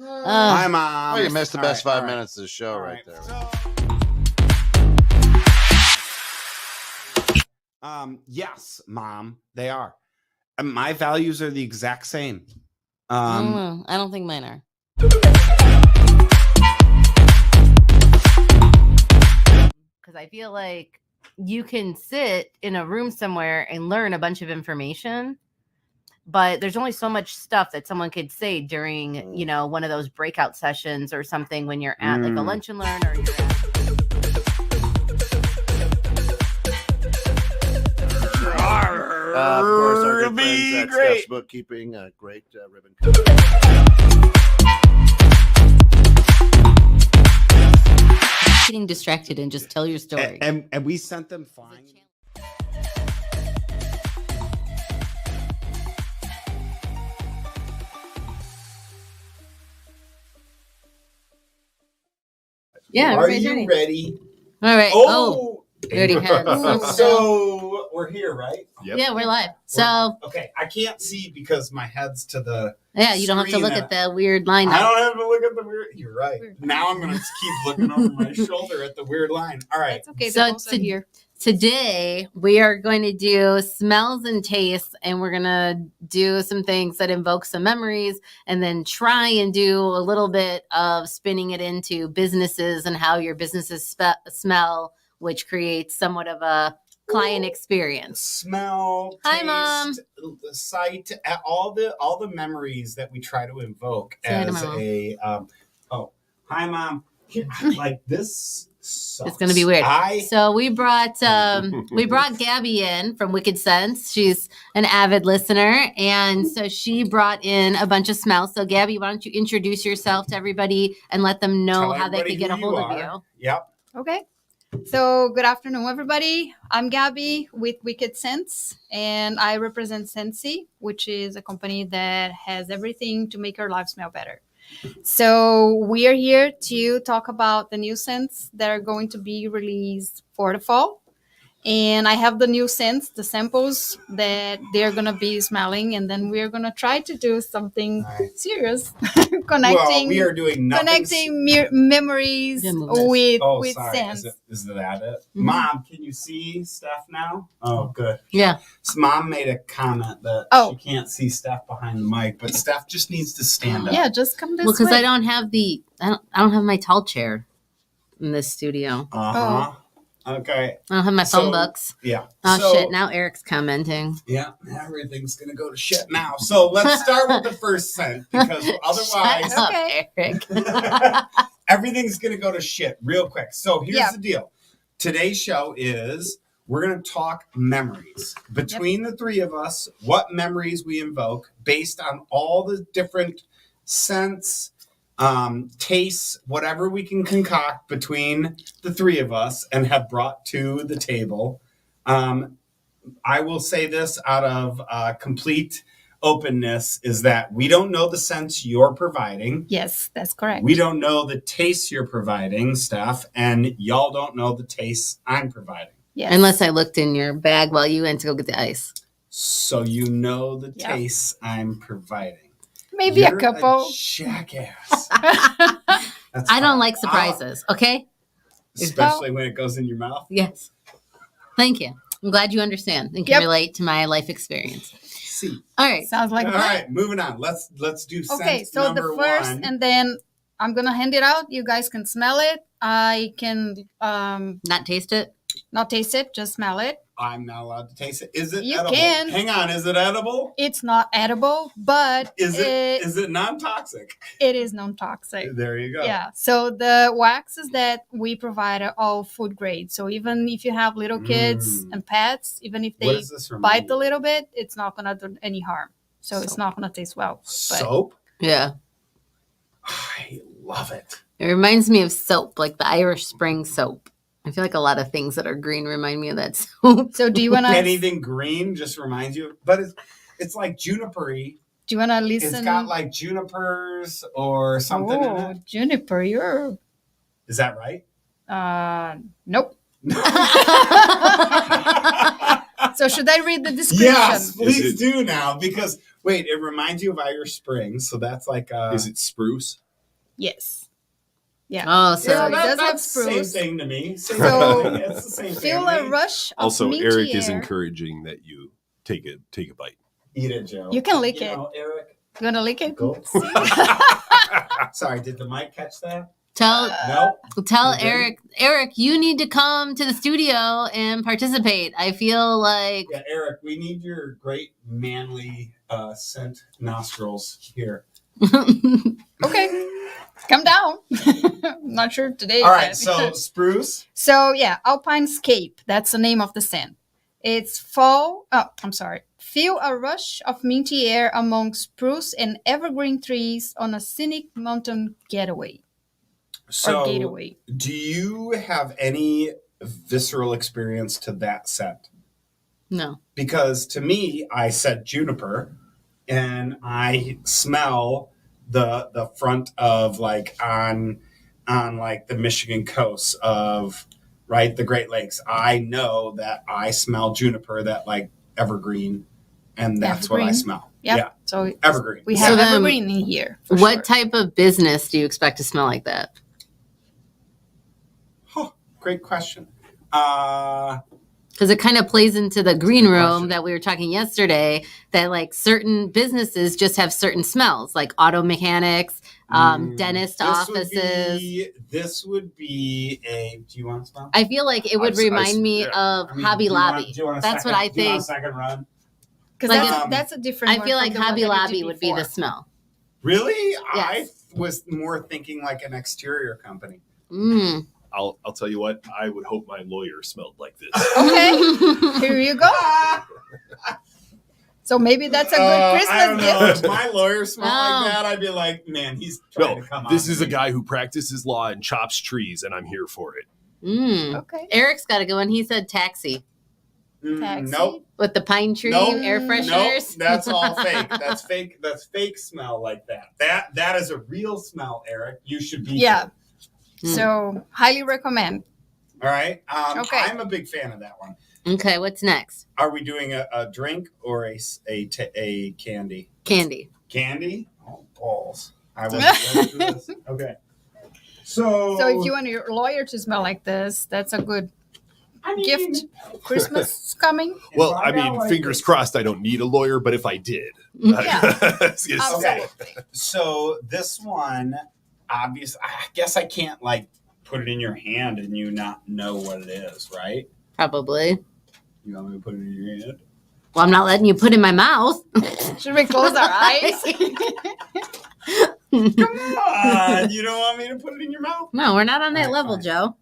Hi, Mom. Oh, you missed the best 5 right. minutes of the show right there. Yes, Mom, they are. And my values are the exact same. I don't think mine are. Because I feel like you can sit in a room somewhere and learn a bunch of information, but there's only so much stuff that someone could say during, you know, one of those breakout sessions or something when you're at like a lunch and learn or you're at. Of course, our good friends at Steph's Bookkeeping, great ribbon cutting. Getting distracted and just tell your story. And we sent them flying. Yeah, are you ready? All right. Oh, we already had. So we're here, right? Yep. Yeah, we're live. So okay, I can't see because my head's to the. Yeah, you don't have to look at the weird line. I don't have to look at the weird. You're right. Now I'm gonna keep looking over my shoulder at the weird line. All right. That's okay. So today we are going to do smells and tastes, and we're gonna do some things that invoke some memories, and then try and do a little bit of spinning it into businesses and how your businesses smell, which creates somewhat of a client experience. Smell, Hi, taste, Mom. Sight, all the memories that we try to invoke as a. Hi, Mom. Like this. Sucks. It's gonna be weird. So we brought Gabby in from Wicked Sense. She's an avid listener, and so she brought in a bunch of smells. So Gabby, why don't you introduce yourself to everybody and let them know how they could get a hold of you? Yep. Okay. So good afternoon, everybody. I'm Gabby with Wicked Sense, and I represent Scentsy, which is a company that has everything to make our lives smell better. So we are here to talk about the new scents that are going to be released for the fall. And I have the new scents, the samples that they're going to be smelling. And then we're going to try to do something serious, connecting memories with scents. Is that it? Mm-hmm. Mom, can you see Steph now? Oh, good. Yeah. So Mom made a comment that she can't see Steph behind the mic, but Steph just needs to stand up. Yeah, just come this way. Well, because I don't have my tall chair in this studio. Okay. I don't have my phone books. Yeah. Oh, shit. Now Eric's commenting. Yeah. Everything's going to go to shit now. So let's start with the first scent because otherwise. Shut up, Eric. Everything's going to go to shit real quick. So here's the deal. Today's show is we're going to talk memories. Between the three of us, what memories we invoke based on all the different scents, tastes, whatever we can concoct between the three of us and have brought to the table. I will say this out of complete openness is that we don't know the scents you're providing. Yes, that's correct. We don't know the tastes you're providing, Steph, and y'all don't know the tastes I'm providing. Yes. Unless I looked in your bag while you went to go get the ice. So you know the tastes I'm providing. Maybe You're a couple. A jackass. I don't like surprises, okay? Especially when it goes in your mouth. Yes. Thank you. I'm glad you understand and can relate to my life experience. See. All right. Sounds like all right, moving on. Let's do scent so number the first one. and then I'm gonna hand it out. You guys can smell it. I can not taste it. Not taste it, just smell it. I'm not allowed to taste it. Is it you edible? Can. Hang on, is it edible? It's not edible, but is it non-toxic? It is non-toxic. There you go. Yeah. So the waxes that we provide are all food grade. So even if you have little kids and pets, even if they bite a little bit, it's not gonna do any harm. So it's not gonna taste well. Soap? Yeah. I love it. It reminds me of soap, like the Irish Spring soap. I feel like a lot of things that are green remind me of that soap. So do you want to... Anything green just reminds you, but it's like juniper-y. Do you want to listen? It's got like junipers or something in it. Juniper, you're... Is that right? Nope. So should I read the description? Yes, please Is it- do now because wait, it reminds you of Irish Spring, so that's like Is it spruce? Yes. Yeah. Oh, so Yeah, it does have that's the same spruce. thing to me. Same So, thing. It's the same Feel family. a rush of Also, minty Eric is air. encouraging that you take a bite. Eat it, Joe. You can lick You it. know, Eric. You want to lick it? Go. Sorry, did the mic catch that? tell No. tell You didn't? Eric, you need to come to the studio and participate. I feel like Yeah, Eric, we need your great manly scent nostrils here. Okay. Come down. I'm not sure today. All right, yet. so spruce. So yeah, Alpine Scape. That's the name of the scent. It's fall. Oh, I'm sorry. Feel a rush of minty air among spruce and evergreen trees on a scenic mountain getaway. So, Gateway. do you have any visceral experience to that scent? no. Because to me, I said juniper, and I smell the front of like on like the Michigan coast of right the Great Lakes. I know that I smell juniper, that like evergreen, and that's what I Evergreen? smell. Yep. Yeah, So evergreen. we So have then- evergreen in here. for What sure. type of business do you expect to smell like that? Huh, great question. Because it kind of plays into the green good room question. that we were talking yesterday, that like certain businesses just have certain smells, like auto mechanics, dentist offices. This would be a. Do you want to smell? I feel like it would remind me yeah. of I mean, Hobby do you want- Lobby. do you want a That's what second- I do you want a think. second run? Because Like, that's a different I one feel from like the one Hobby that we Lobby did would be the before. smell. Really? I Yes. was more thinking like an exterior company. Mm. I'll tell you what. I would hope my lawyer smelled like this. Okay. Here you go. So maybe that's a good I don't Christmas know. gift. If my lawyer smelled No. like that, I'd be like, man, he's trying No, to come this on is to a me. guy who practices law and chops trees, and I'm here for it. Mm. Okay. Eric's got to go, and he said taxi Taxi. Nope. with the pine tree Nope. air Nope. fresheners. That's all fake. That's fake. That's fake smell like that. That is a real smell, Eric. You should be. Yeah. Mm. So highly recommend. All right. Okay. I'm a big fan of that one. Okay, what's next? Are we doing a drink or a candy? Candy. Candy? Oh, balls. I was ready for this. Okay. So So if you want your lawyer to smell like this, that's a good I mean, gift. Christmas is coming. Well, I I mean, got like fingers this- crossed I don't need a lawyer, but if I did. Yeah. Yes. Absolutely. So this one, obvious. I guess I can't like put it in your hand and you not know what it is, right? Probably. You want me to put it in your hand? Well, I'm not letting you put it in my mouth. Should we close our eyes? Come on, you don't want me to put it in your mouth? No, we're not on that All right, level, fine. Joe.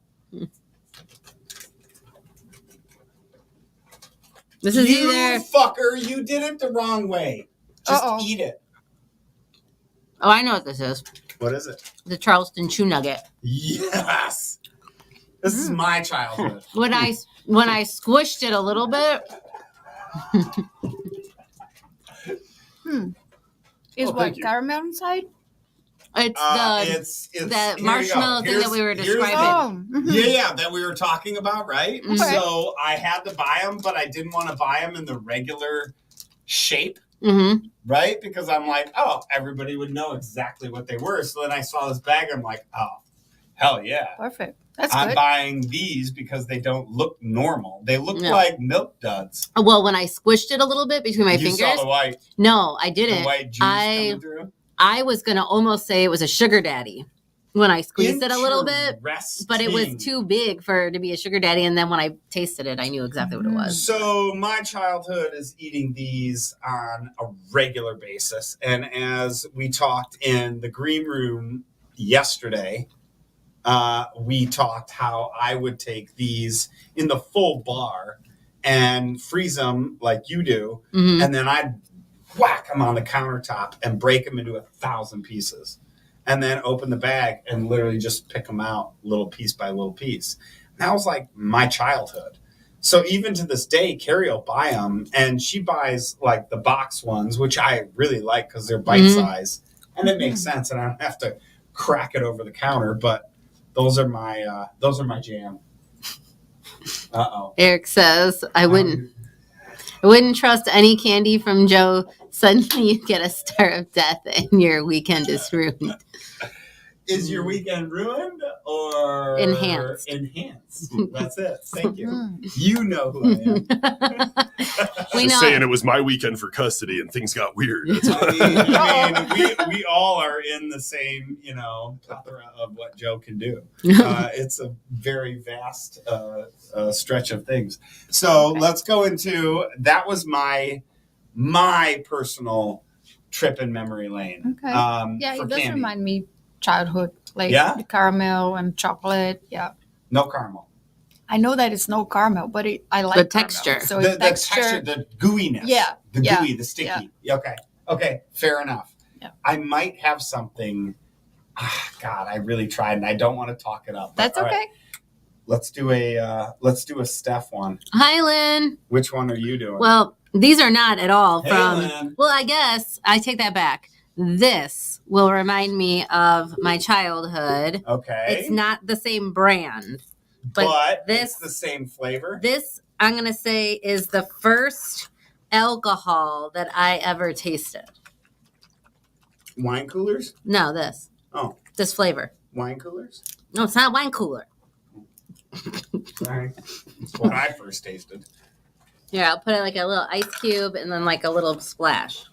This is you either. fucker, you did it the wrong way. Just Uh-oh. eat it. Oh, I know what this is. What is it? The Charleston Chew Nugget. Yes. This is my childhood. When I squished it a little bit, Is Oh, what thank you. caramel inside? it's It's the here you marshmallow go. thing that we were Here's describing. Oh, mhm. Yeah, that we were talking about, right? Okay. So I had to buy them, but I didn't want to buy them in the regular shape, Mm-hmm. right? Because I'm like, oh, everybody would know exactly what they were. So then I saw this bag, I'm like, oh, hell yeah. Perfect. That's I'm good. buying these because they don't look normal. They look No. like milk duds. Well, when I squished it a little bit between my you fingers, saw the white I didn't. juice I coming through. I was gonna almost say it was a sugar daddy when I squeezed it a little bit, but it was Interesting. too big to be a sugar daddy. And then when I tasted it, I knew exactly what it was. So my childhood is eating these on a regular basis. And as we talked in the green room yesterday, we talked how I would take these in the full bar and freeze them like you do. Mhm. And then I'd whack them on the countertop and break them into 1,000 pieces. And then open the bag and literally just pick them out little piece by little piece. And that was like my childhood. So even to this day, Carrie will buy them, and she buys like the box ones, which I really like because they're bite size, and it makes sense, and I don't have to crack it over the counter. But those are my jam. Uh oh. Eric says I wouldn't. I wouldn't trust any candy from Joe. Suddenly you get a star of death and your weekend is ruined. Is your weekend ruined or Enhanced? Enhanced. That's it. Thank you. Mhm. You know who I am. We Just know saying it. it was my weekend for custody and things got weird. That's I mean, we all are in the same, plethora of what Joe can do. It's a very vast stretch of things. So let's go into that was my personal trip in memory lane. Okay. Yeah, for it does candy. remind me childhood, like Yeah? the caramel and chocolate. Yeah. No caramel. I know that it's no caramel, but I like The caramel. texture. So The it's texture, the gooiness. Yeah, The yeah, gooey, the sticky. Okay. Fair enough. Yeah. I might have something. God, I really tried, and I don't want to talk it up. but That's all okay. right. Let's do a Steph one. Hi, Lynn. Which one are you doing? Well, these are not at all Hey, from. Lynn. Well, I guess I take that back. This will remind me of my childhood. Okay. It's not the same brand, but this it's the same flavor. This I'm gonna say is the first alcohol that I ever tasted. Wine coolers? No, this. Oh. This flavor. Wine coolers? No, it's not wine cooler. Sorry. That's what I first tasted. Here, I'll put it like a little ice cube and then like a little splash.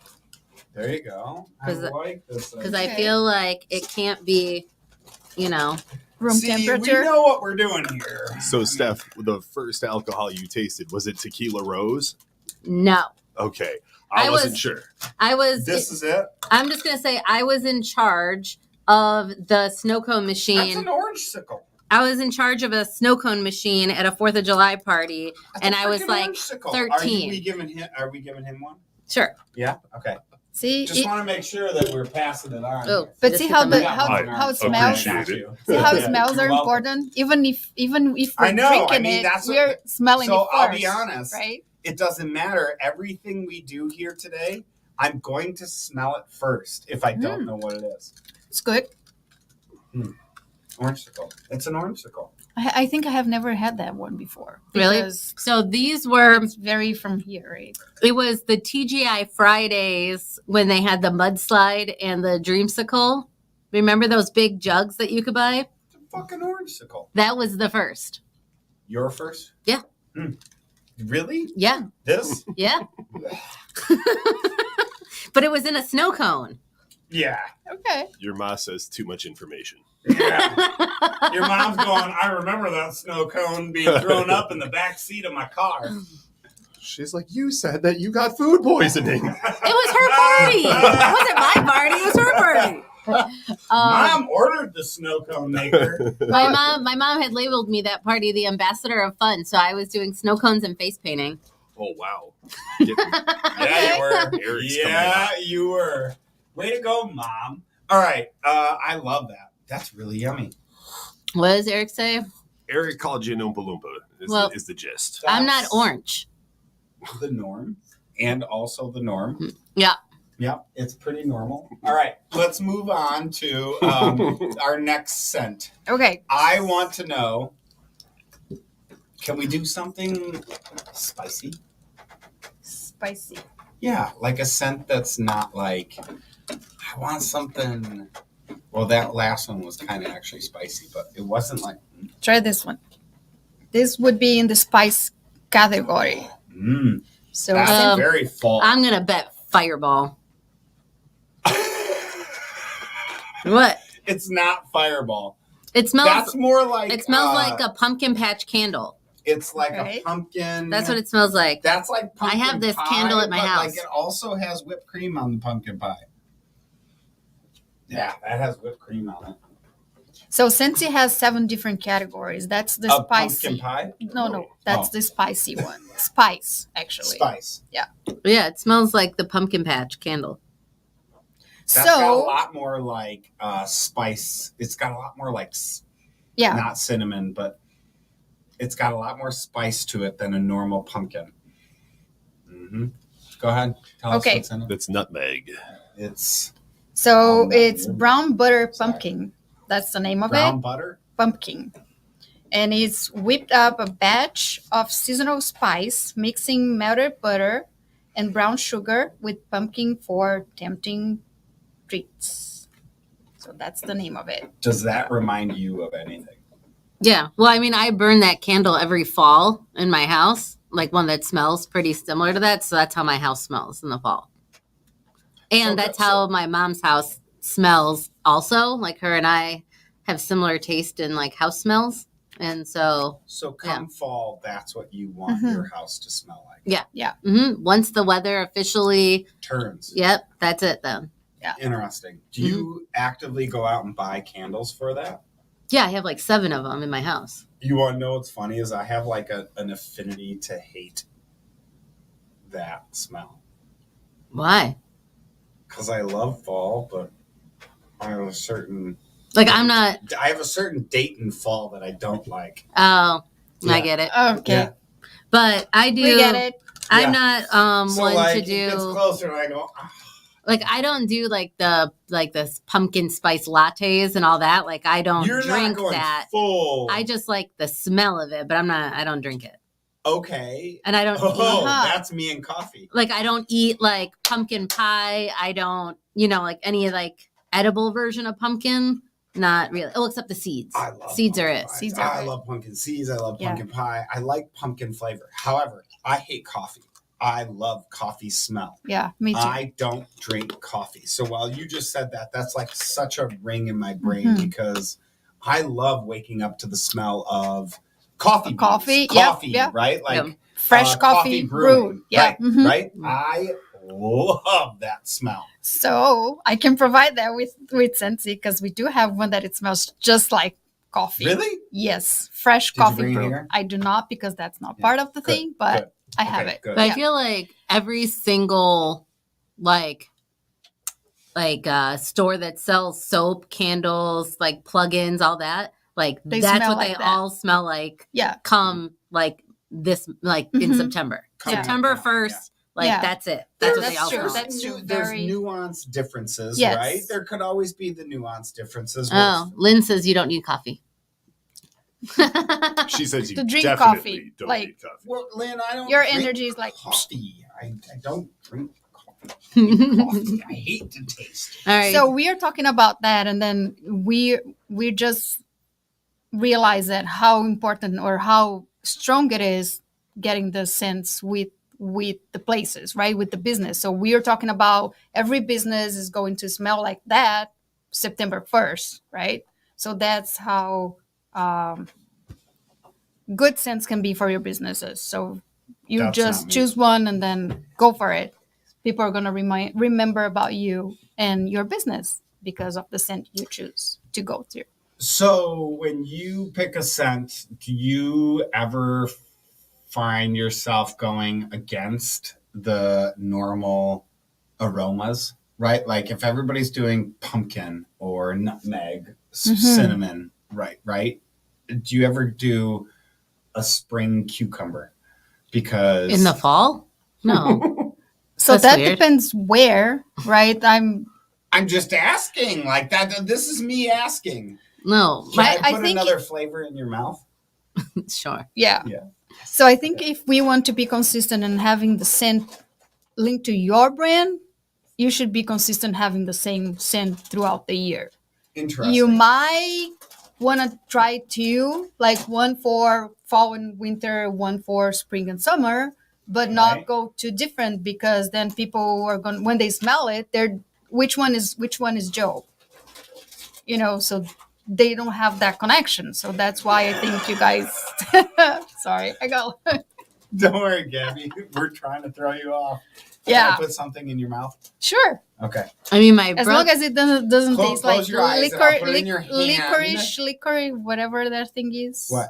There you go. I 'Cause- like this. Because I Okay. feel like it can't be, Room See, temperature. we know what we're doing here. So, Steph, the first alcohol you tasted, was it Tequila Rose? no. Okay. I I wasn't was- sure. I was. This is it. I'm just gonna say I was in charge of the snow cone That's machine. an orange sickle. I was in charge of a snow cone machine at a 4th of July party. That's And a I was freaking like orange sickle. 13. Are we giving him one? Sure. Yeah. Okay. See, Just want to make sure that we're passing it on. Oh, here. but just see hit how the the mic. how it I smells. appreciate it. See how Yeah, smells you're are welcome. important. Even if I we're know, I drinking mean, it, that's what- we're smelling So it first. I'll be honest. right? It doesn't matter. Everything we do here today, I'm going to smell it first if I don't know what it is. It's good. Orange sickle. It's an orange sickle. I think I have never had that one before. Really? Because So these were. it's very from here, right? It was the TGI Fridays when they had the mudslide and the dreamsicle. Remember those big jugs that you could buy? It's a fucking orange sickle. That was the first. Your first? Yeah. Really? Yeah. This? Yeah. But it was in a snow cone. Yeah. Okay. Your ma says too much information. Yeah. Your mom's going, I remember that snow cone being thrown up in the back seat of my car. She's like, you said that you got food poisoning. It was her party. It wasn't my party. It was her party. Mom ordered the snow cone maker. My mom had labeled me that party the ambassador of fun, so I was doing snow cones and face painting. Oh, wow. Yeah, you were. Eric's Yeah, you were. Way to go, Mom. All right. I love that. That's really yummy. What does Eric say? Eric called you an Oompa Loompa, Well- is the gist. I'm not That's orange. The norm. And also the norm. Yeah. Yep, it's pretty normal. All right, let's move on to our next scent. Okay. I want to know, can we do something spicy? Spicy. Yeah, like a scent that's not like, I want something. Well, that last one was kind of actually spicy, but it wasn't like, Try this one. This would be in the spice category. So that's very fall. I'm gonna bet Fireball. What? It's not Fireball. It smells. That's more like. It smells like a pumpkin patch candle. It's like Okay. a pumpkin. That's what it smells like. That's like I have pumpkin this pie, candle at my but, house. Like it also has whipped cream on the pumpkin pie. Yeah, that has whipped cream on it. So since it has 7 different categories, that's the A spicy. pumpkin pie. No, that's Oh. the spicy one. Spice, actually. Spice. Yeah, it smells like the pumpkin patch candle. That's got a So lot more like spice. It's got a lot more like yeah, not cinnamon, but it's got a lot more spice to it than a normal pumpkin. Go ahead. Tell Okay. us what's in it. That's nutmeg. It's so Oh, no. it's brown butter Sorry. pumpkin. That's the name of brown it. butter. Pumpkin. And it's whipped up a batch of seasonal spice, mixing melted butter and brown sugar with pumpkin for tempting treats. So that's the name of it. Does that remind you of anything? Yeah. Well, I mean, I burn that candle every fall in my house, like one that smells pretty similar to that. So that's how my house smells in the fall. And So that's good. how my mom's house smells also. Like her and I have similar taste in like house smells. And so, So come fall, that's what you want Mhm. your house to smell like. yeah. Once the weather officially, Turns. yep, that's it then. Interesting. Do you actively go out and buy candles for that? Yeah, I have like 7 of them in my house. You want to know what's funny is I have like an affinity to hate that smell. Why? Because I love fall, but I have a certain Like, I'm not, date in fall that I don't like. oh, Yeah. I get it. Okay. Yeah. But I do, We get it. I'm Yeah. not So one like to it gets do, closer and I go, "Ah." like, I don't do like the pumpkin spice lattes and all that. Like, I don't You're not drink going that. full. I just like the smell of it, but I don't drink it. Okay. And I don't Oh, eat, that's me and coffee. like, I don't eat like pumpkin pie. I don't, like any like edible version of pumpkin. Not really. Oh, except the seeds. I love Seeds are pumpkin it. pies. Seeds are I it. love pumpkin seeds. I love Yeah. pumpkin pie. I like pumpkin flavor. However, I hate coffee. I love coffee smell. Yeah, me too. I don't drink coffee. So while you just said that, that's like such a ring in my brain Mhm. because I love waking up to the smell of coffee. beans. Coffee, yep, Coffee, yep. right? Like Yep. Fresh coffee brewed. brewing, Yeah. Right. Mhm. Right. I love that smell. So I can provide that with Scentsy because we do have one that it smells just like coffee. Really? Yes, fresh Did you coffee bring it brew. here? I do not because that's not Yeah. part of the Good, thing, but good. I have Okay, it. good. But Yeah. I feel like every single like store that sells soap, candles, like plugins, all that, like They that's smell what like they that. all smell like Yeah. come like this like in Mhm. September. Come September on, 1st, like Yeah. that's it. That's what That's they all true. smell like. That's true. There's Very- nuanced differences, Yes. right? There could always be the nuanced differences. Oh, Lynn says you don't need coffee. She says you To drink definitely coffee, don't like- need coffee. Well, Lynn, I don't. Your drink energy is like- coffee. I don't drink coffee. I hate the taste. All right. So we are talking about that, and then we just realize that how important or how strong it is getting the sense with the places, right? With the business. So we are talking about every business is going to smell like that September 1st, right? So that's how good sense can be for your businesses. So you That's just not me. choose one and then go for it. People are going to remember about you and your business because of the scent you choose to go through. So, when you pick a scent, do you ever find yourself going against the normal aromas? Right? Like if everybody's doing pumpkin or nutmeg, cinnamon, right? Do you ever do a spring cucumber? Because in the fall? No. So That's that weird. depends where, right? I'm just asking. Like that. This is me asking. No. Can I I put think- another flavor in your mouth? Sure. Yeah. Yeah. So I think if we want to be consistent and having the scent linked to your brand, you should be consistent having the same scent throughout the year. Interesting. You might want to try 2, like one for fall and winter, one for spring and summer, but not Right. go too different because then people are going when they smell it, they're which one is Joe? So they don't have that connection. So that's why I think you guys sorry, I got Don't worry, Gabby. We're trying to throw you off. Can Yeah. I put something in your mouth? sure. Okay. I mean, my As long as it doesn't Close taste like your eyes and I'll liquor, put it in your hand. licorice, whatever that thing is. What?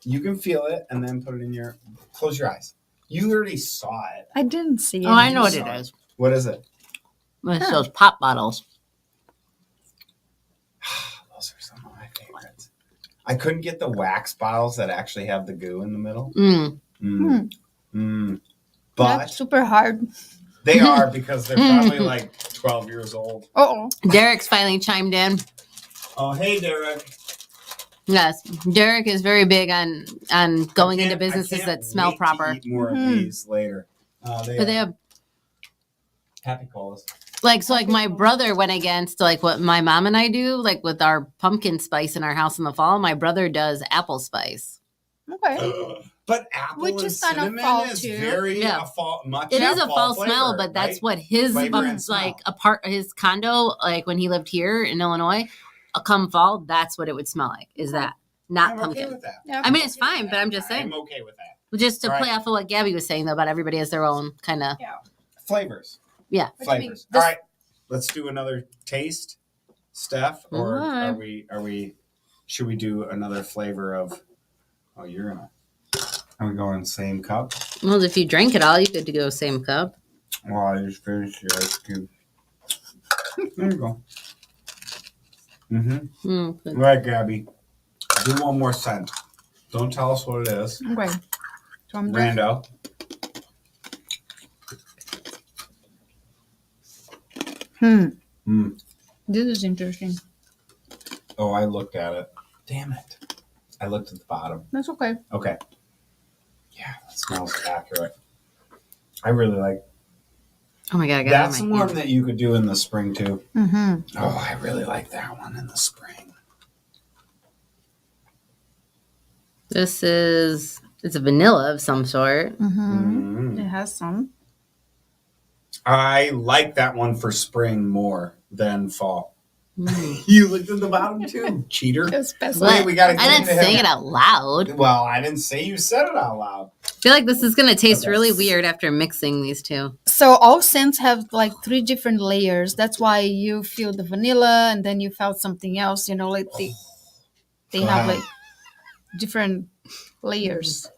You can feel it and then put it in your. Close your eyes. You already saw it. I didn't see it. Oh, I know what You it saw is. What is it? It's those pop bottles. Those are some of my favorites. I couldn't get the wax bottles that actually have the goo in the middle. But That's super hard. they are because they're probably like 12 years old. Oh, Derek's finally chimed in. Oh, hey, Derek. Yes, Derek is very big on going into I businesses can't that smell wait to proper. eat more of Mhm. these later. But they have happy colas. like my brother went against like what my mom and I do, like with our pumpkin spice in our house in the fall. My brother does apple spice. Okay. But apple Which and is kind of cinnamon fall is too. very Yeah. much It is a a fall smell, flavor, but that's right? what his Flavor and smell. like his condo, like when he lived here in Illinois, come fall, that's what it would smell like. Is that not I'm pumpkin? okay with that. Yeah. I mean, it's I'm okay fine, with but I'm that. just saying. I'm okay with that. Just to All play right. off of what Gabby was saying though about everybody has their own kind of Flavors. yeah. Which means Flavors. this- All right. Let's do another taste, Steph. Or Alright. are we should we do another flavor of are we going same cup? Well, if you drank it all, you could go same cup. Well, I just finished the ice cube. There you go. Mm-hmm. Mm, good. All right, Gabby. Do one more scent. Don't tell us what it is. Okay. So I'm just, Rando. Mm. this is interesting. Oh, I looked at it. Damn it. I looked at the bottom. That's okay. Okay. Yeah, that smells accurate. I really like. Oh my god, I got That's it on the my one hand. that you could do in the spring too. Mm-hmm. Oh, I really like that one in the spring. This is it's a vanilla of some sort. Mm-hmm. Mm. It has some. I like that one for spring more than fall. Mm. You looked at the bottom too, cheater. It's best. What? Wait, we gotta I get didn't into say him. it out loud. Well, I didn't say you said it out loud. I feel like this is gonna taste Okay. really weird after mixing these two. So all scents have like 3 different layers. That's why you feel the vanilla and then you felt something else. You know, like they Go have ahead. like different layers.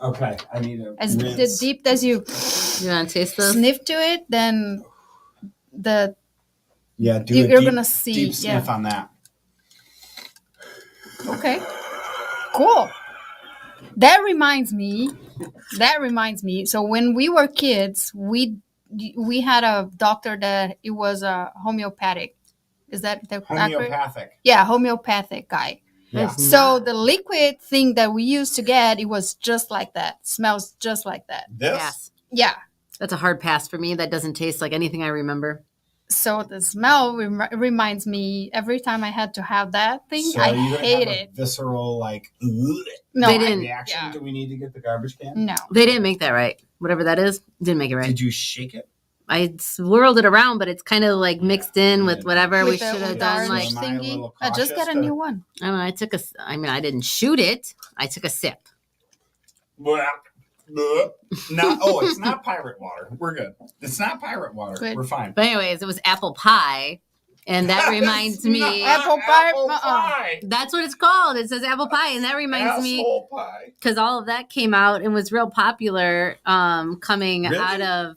Okay, I need a As the rinse. deep as you You wanna taste this? sniff to it, then the Yeah, do you're a deep, gonna see. deep sniff on that. Okay. Cool. That reminds me. So when we were kids, we had a doctor that it was a homeopathic. Is that the accurate? Homeopathic. Yeah, homeopathic guy. Yeah. It's So not. the liquid thing that we used to get, it was just like that. Smells just like that. This? Yes. Yeah. That's a hard pass for me. That doesn't taste like anything I remember. So the smell reminds me every time I had to have that thing. So I are you gonna hate have a it. visceral like No, They I- didn't- reaction? yeah. Do we need to get the garbage can? no. They didn't make that right. Whatever that is, didn't make it right. Did you shake it? I swirled it around, but it's kind of like mixed in with Yeah. whatever we With the- should have with the done. orange Like Am I a thingy. little Just get a cautious new to- one. I don't know. I didn't shoot it. I took a sip. Blah, blah. Not. Oh, it's not pirate water. We're good. It's not pirate water. Good. We're fine. But anyways, it was apple pie, and that reminds It's me. not Apple pie? Apple Uh-uh. pie. That's what it's called. It says apple pie, and that reminds me Asshole pie. because all of that came out and was real popular coming Really? out of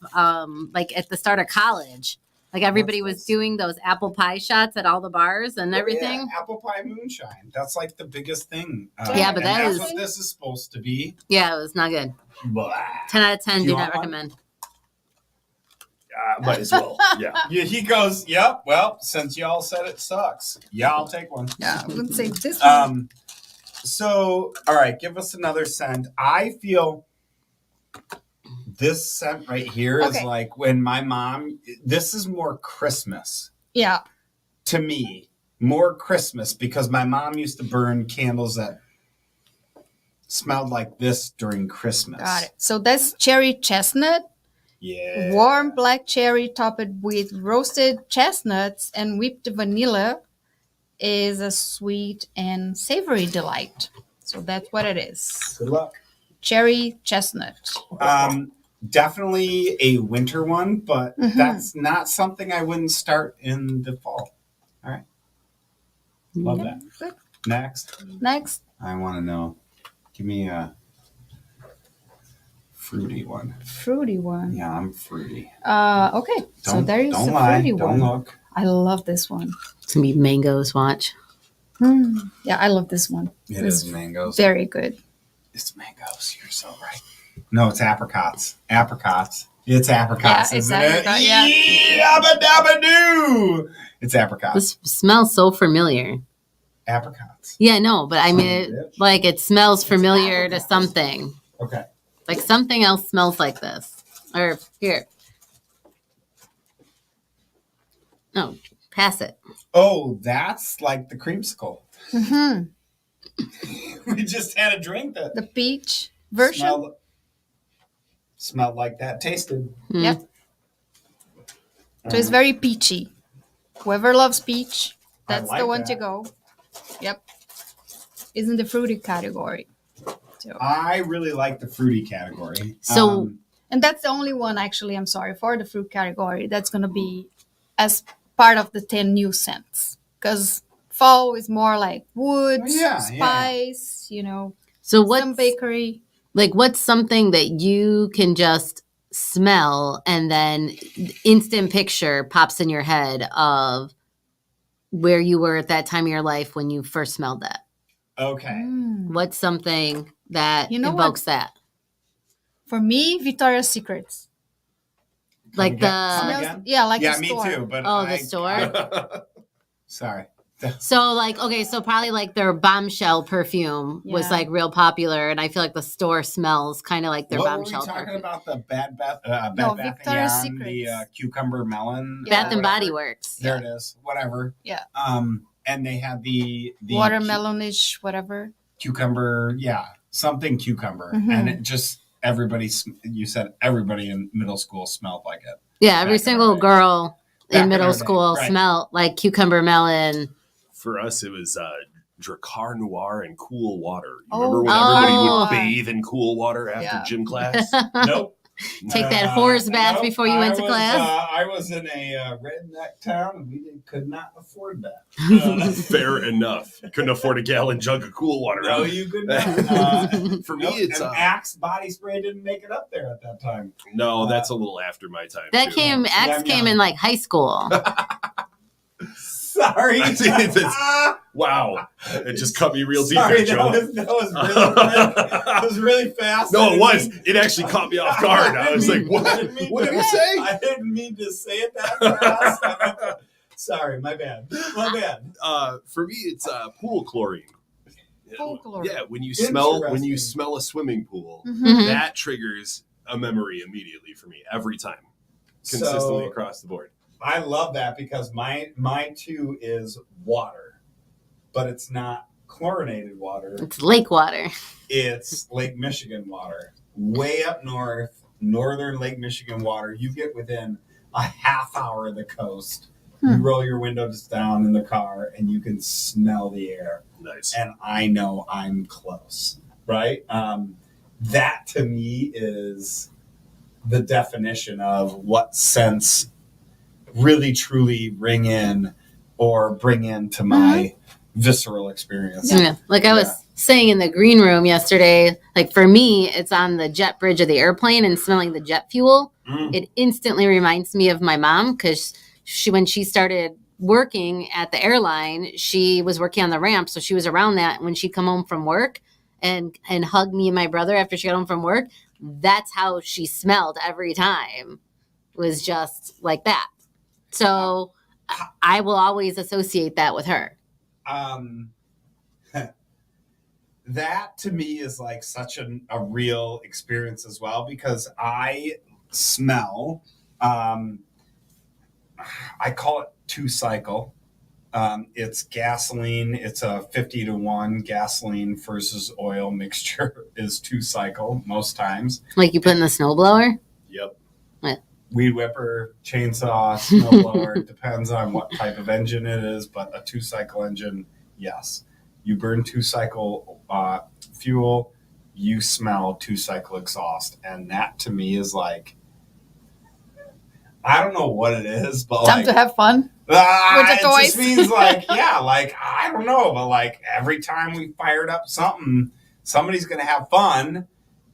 like at the start of college. Like everybody What's was this? doing those apple pie shots at all the bars and everything. Yeah, apple pie moonshine. That's like the biggest thing. Yeah, but and that that's is- what this is supposed to be. Yeah, it was not good. Blah. 10 out of 10. You Do want not one? recommend. Might as well. Yeah. Yeah, he goes, yep, well, since y'all said it sucks. Yeah, I'll take one. Yeah, I would say this one. So all right, give us another scent. I feel this scent right here is Okay. like when my mom, this is more Christmas Yeah. to me, more Christmas because my mom used to burn candles that smelled like this during Christmas. Got it. So that's cherry chestnut, Yeah. warm black cherry topped with roasted chestnuts and whipped vanilla is a sweet and savory delight. So that's what it is. Good luck. Cherry chestnut. Definitely a winter one, but Mhm. that's not something I wouldn't start in the fall. All right. Love that. Good. Next, Next. I want to know. Give me a fruity one. Fruity one. Yeah, I'm fruity. Okay. So there is don't a lie. fruity Don't one. look. I love this one. It's going to be mangoes. Watch. Yeah, I love this one. It It's is mangoes. very good. It's mangoes. You're so right. No, it's apricots. Apricots. It's apricots, Yeah, it's isn't apricot, it? yeah. Yabba dabba doo. It's apricots. This smells so familiar. Apricots. Yeah, no, but I Son mean, of a bitch. like it smells It's familiar to apricots. something. Okay. Like something else smells like this. Or here. No, pass it. Oh, that's like the creamsicle. Hmm. We just had a drink that The peach version. smelled like that. Tasted. Mm. Yep. So it's very peachy. Whoever loves peach, I that's like the one to that. go. Yep. Is in the fruity category. So, I really like the fruity category. So- and that's the only one actually, I'm sorry, for the fruit category that's going to be as part of the 10 new scents. Because fall is more like wood, Yeah, spice, you know, So some what's bakery. like what's something that you can just smell and then instant picture pops in your head of where you were at that time of your life when you first smelled that? okay. Mm. What's something that You know what? invokes that? For me, Victoria's Secrets. Like again? the Come Smells, again? yeah, like Yeah, the me store. too. But Oh, the store? Sorry. So like okay, so probably like their bombshell perfume was Yeah. like real popular, and I feel like the store smells kind of like their What were we bombshell talking perfume. about? The Bed Bath, Bed No, Bath Victoria's and the Secrets. cucumber melon. Yeah. Bath and whatever. Body Works. There it is. Whatever. Yeah. And they had the Watermelonish, whatever. cucumber. Yeah, something cucumber, Mhm. and it just everybody. You said everybody in middle school smelled like it. Yeah, every Back in single our day. girl Back in in middle our day, school right. smelled like cucumber melon. For us, it was Dracar Noir and cool water. You Oh, remember when Dracar everybody Noir. would bathe in cool water after Yeah. gym class? Nope. Take that horse bath nope. before you went to I class. I was in a redneck town, and we could not afford that. Fair enough. Couldn't afford a gallon jug of cool water. No, huh? you could not. For me, Nope, it's and Axe body spray didn't make it up there at that time. no. That's a little after my time. That too. came X Yeah, came yeah. in like high school. Sorry. Wow, it just cut me real deep Sorry, there, Joe. that was really quick. That was really fast. I No, it didn't was. mean- It actually caught me off guard. I was like, I "What? didn't mean What to- did he say?" I didn't mean to say it that fast. Sorry, my bad. My bad. For me, it's pool chlorine. Pool chlorine. Yeah, when you Interesting. smell a swimming pool, Mhm. that triggers a memory immediately for me every time, consistently So, across the board. I love that because mine too is water, but it's not chlorinated water. It's lake water. It's Lake Michigan water. Way up north, northern Lake Michigan water. You get within a half hour of the coast. You roll your windows down in the car and you can smell the air. Nice. And I know I'm close, right? That to me is the definition of what scents really truly ring in or bring into my visceral experience. Yeah. Like I was saying in the green room yesterday, like for me, it's on the jet bridge of the airplane and smelling the jet fuel. Mm. It instantly reminds me of my mom because when she started working at the airline, she was working on the ramp. So she was around that when she'd come home from work and hug me and my brother after she got home from work. That's how she smelled every time, was just like that. So I will always associate that with her. That to me is like such a real experience as well because I smell, I call it 2-cycle. It's gasoline. It's a 50-1 gasoline versus oil mixture is 2-cycle most times. Like you put in the snowblower? Yep. Weed whipper, chainsaw, snowblower, depends on what type of engine it is, but a 2-cycle engine, yes. You burn 2-cycle fuel, you smell 2-cycle exhaust. And that to me is like, I don't know what it is, but Time like, to have fun. With the it toys. just means like, yeah, like, I don't know, but like every time we fired up something, somebody's going to have fun.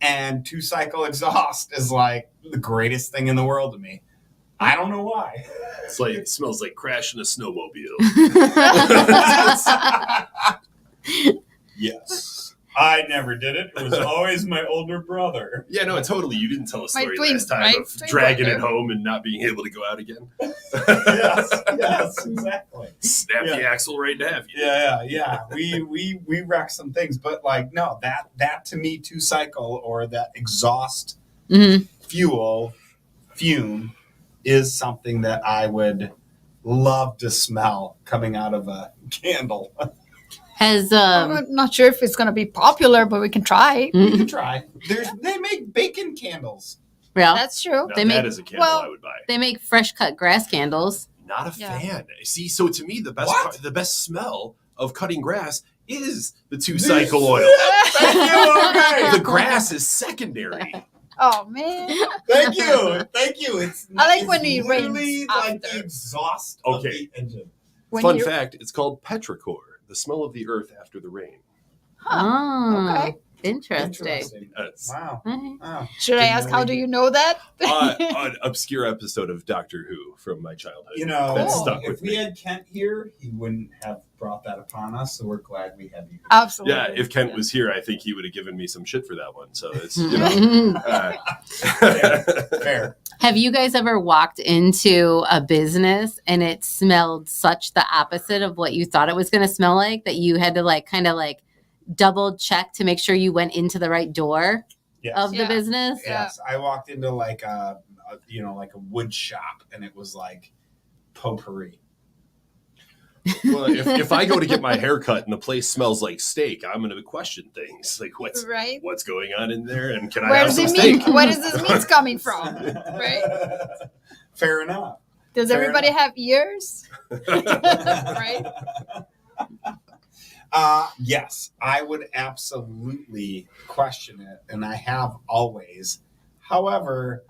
And 2-cycle exhaust is like the greatest thing in the world to me. I don't know why. It's like it smells like crashing a snowmobile. Yes. I never did it. It was always my older brother. Yeah, no, totally. You didn't tell a My story twin- last time my of twin dragging brother. it home and not being able to go out again. yes, exactly. Snap the Yeah. axle right in half. Yeah. We wrecked some things, but like no, that to me, 2-cycle or that exhaust Mhm. fume is something that I would love to smell coming out of a candle. Has I'm not sure if it's gonna be popular, but we can try. You can try. They make bacon candles. yeah, That's true. Now They that make- is a candle well- I would buy. they make fresh cut grass candles. Not a Yeah. fan. See, so to me, the best What? part, the best smell of cutting grass is the 2-cycle oil. Thank you. Okay. The grass is secondary. Oh man. Thank you. It's I like it's when it literally rains like after. the exhaust Okay. of the engine. When Fun you- fact: it's called petrichor, the smell of the earth after the rain. Oh, Okay. interesting. It's Wow. Okay. Wow. Should I Didn't ask know how we do did- you know that? an obscure episode of Doctor Who from my childhood. You know, that Cool. stuck if with we me. had Kent here, he wouldn't have brought that upon us. So we're glad we have you. Absolutely. Yeah, if Kent was here, I think he would have given me some shit for that one. So it's you Mhm. know. Fair. Have you guys ever walked into a business and it smelled such the opposite of what you thought it was going to smell like that you had to like kind of like double check to make sure you went into the right door Yes. of the Yeah. business? Yeah. Yes. I walked into like a like a wood shop, and it was like potpourri. Well, if I go to get my hair cut and the place smells like steak, I'm going to question things like Right. what's going on in there, and can I Where have does some it steak? mean? Where is this meat coming from? Right? Fair enough. Does Fair everybody enough. have ears? Right? Yes, I would absolutely question it, and I have always. However,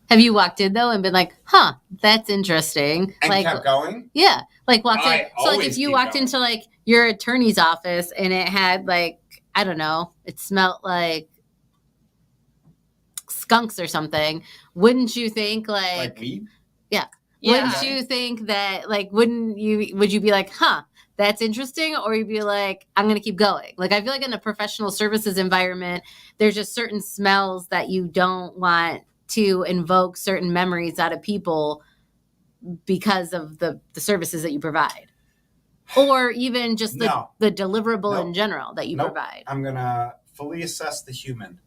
Have you walked in though and been like, huh, that's interesting? and like, kept going. yeah, like walked in. I So like always if you keep walked going. into like your attorney's office and it had like, I don't know, it smelled like skunks or something, wouldn't you think Like weed. wouldn't you think that like would you be like, huh, that's interesting? Or you'd be like, I'm gonna keep going. Like I feel like in a professional services environment, there's just certain smells that you don't want to invoke certain memories out of people because of the services that you provide. Or even just No. the deliverable Nope. in general that you Nope. provide. I'm gonna fully assess the human,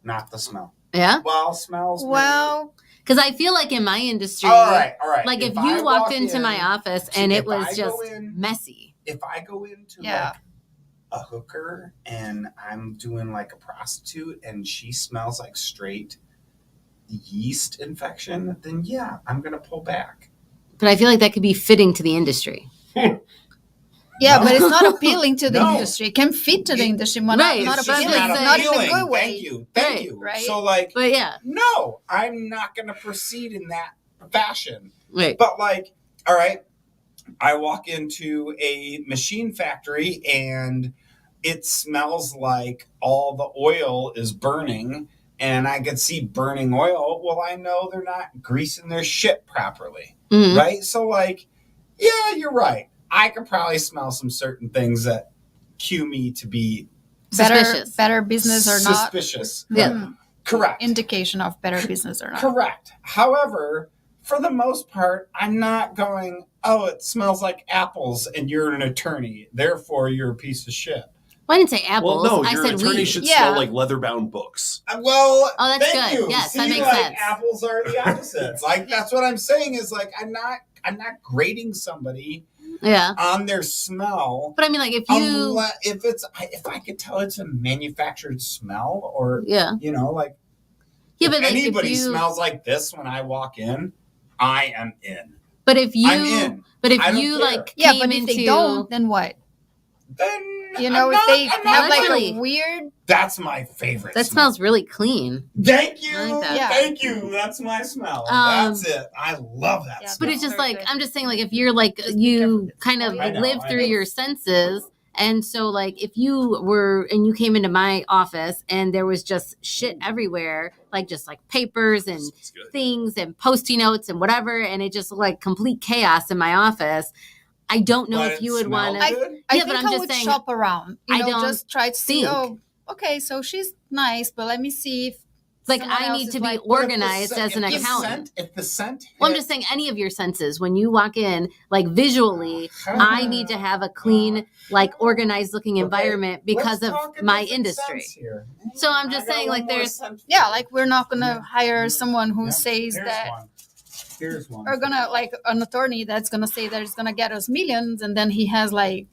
not the smell. Yeah. Well, smells. maybe. Well, Because I feel like in my industry, all right. like if I you walked walk into in- my office See, and it if was I just go in- messy. if I go into Yeah. like a hooker and I'm doing like a prostitute and she smells like straight yeast infection, then yeah, I'm gonna pull back. But I feel like that could be fitting to the industry. yeah, No. but it's not appealing to the No. industry. It can fit to the It- industry, but Right, not it's just appealing. not Not in a appealing. good way. Thank you. Thank Right. you. Right. So like, But yeah, no, I'm not gonna proceed in that fashion. right. But like, all right, I walk into a machine factory and it smells like all the oil is burning and I can see burning oil. Well, I know they're not greasing their shit properly. Mhm. Right? So like, yeah, you're right. I could probably smell some certain things that cue me to be Suspicious. Better business or not. suspicious. Yeah. Hmm. Correct. Indication of better business or not. Correct. However, for the most part, I'm not going, oh, it smells like apples and you're an attorney. Therefore, you're a piece of shit. Well, I didn't say apples. Well, no, I your said attorney weed. should Yeah. smell like leather-bound books. Well, Oh, that's thank good. you. Yes, that See, makes like, sense. apples are the opposite. Like that's what I'm saying is like I'm not grading somebody Yeah. on their smell. But I mean, like if you, If I could tell it's a manufactured smell or yeah, like yeah, if but like anybody if you, smells like this when I walk in, I am in. but if you, I'm in. but if I don't you care. like Yeah, came but if into, they don't, then what? Then You know, I'm if not- they I'm have not like really- a weird. that's my favorite. that smell. smells really clean. Thank you. I like that. Yeah. Thank you. That's my smell. Um, That's it. I love that Yeah, smell. But it's just Very like good. I'm just saying, like if you're like you kind of I know, live I through know. your senses, and so like if you were and you came into my office and there was just shit everywhere, like just like papers and It's good. things and post-it notes and whatever, and it just looked like complete chaos in my office. I don't know But if it you would want smelled to. good? I Yeah, think but I'm I just would saying, shop around. I don't Just try to see. think- Oh, okay, so she's nice, but let me see if Like, someone I else need is to be like, organized as an If the accountant. If the scent Well, I'm hit- just saying, any of your senses, when you walk in, like visually, I need to have a clean, like organized looking Okay, environment because let's of talk a my different industry. sense here. So I'm I just got saying, one like, more there's- sense. yeah, like we're not gonna Yeah. hire someone who Yeah. says Here's that, one. Here's one. or gonna like an attorney that's gonna say that it's gonna get us millions, and then he has like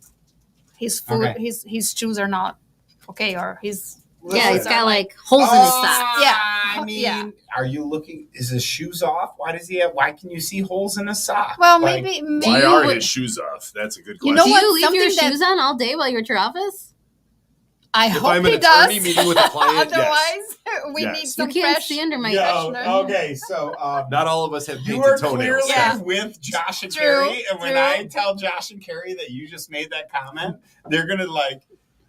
his food, Okay. his shoes are not okay, or his Yeah, he's Listen. got like holes in his Oh, socks. Yeah. I mean, Yeah. are you looking? Is his shoes off? Why can you see holes in his sock? well, Like, maybe Why you are would- his shoes off? That's a good You question. know Do what? you leave your Something shoes on all day while you're at your office? I If hope I'm an he attorney does. meeting with a client, yes. Otherwise, we Yes. need You some can't fresh. see under my Yo, freshener. okay, so Not all of us have you painted are toenails. clearly Yeah. with Josh and True, Carrie, and when true. I tell Josh and Carrie that you just made that comment, they're gonna like.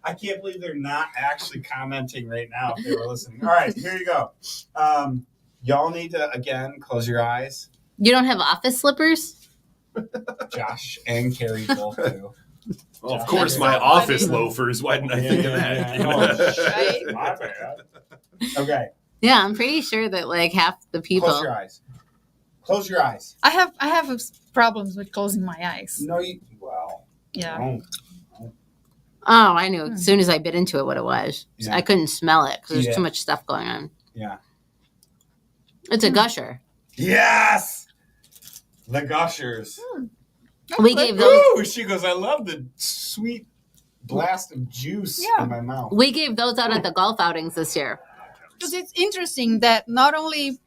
I can't believe they're not actually commenting right now if they were listening. All right, here you go. Y'all need to again close your eyes. You don't have office slippers? Josh and Carrie both do. Well, of course, That's my so office funny. loafers. Why didn't I think of that? Oh, Right. my bad. Okay, Yeah, I'm pretty sure that like half the people. close your eyes. Close your eyes. I have problems with closing my eyes. No, you. Well. Yeah. don't. Oh, I knew as soon as I bit into it what it was. Yeah. I couldn't smell it because there's Yeah. too much stuff going on. Yeah. It's a gusher. Yes. The gushers. We gave those. Ooh, she goes. I love the sweet blast of juice Yeah. in my mouth. We gave those out at the golf outings this year. Because it's interesting that not only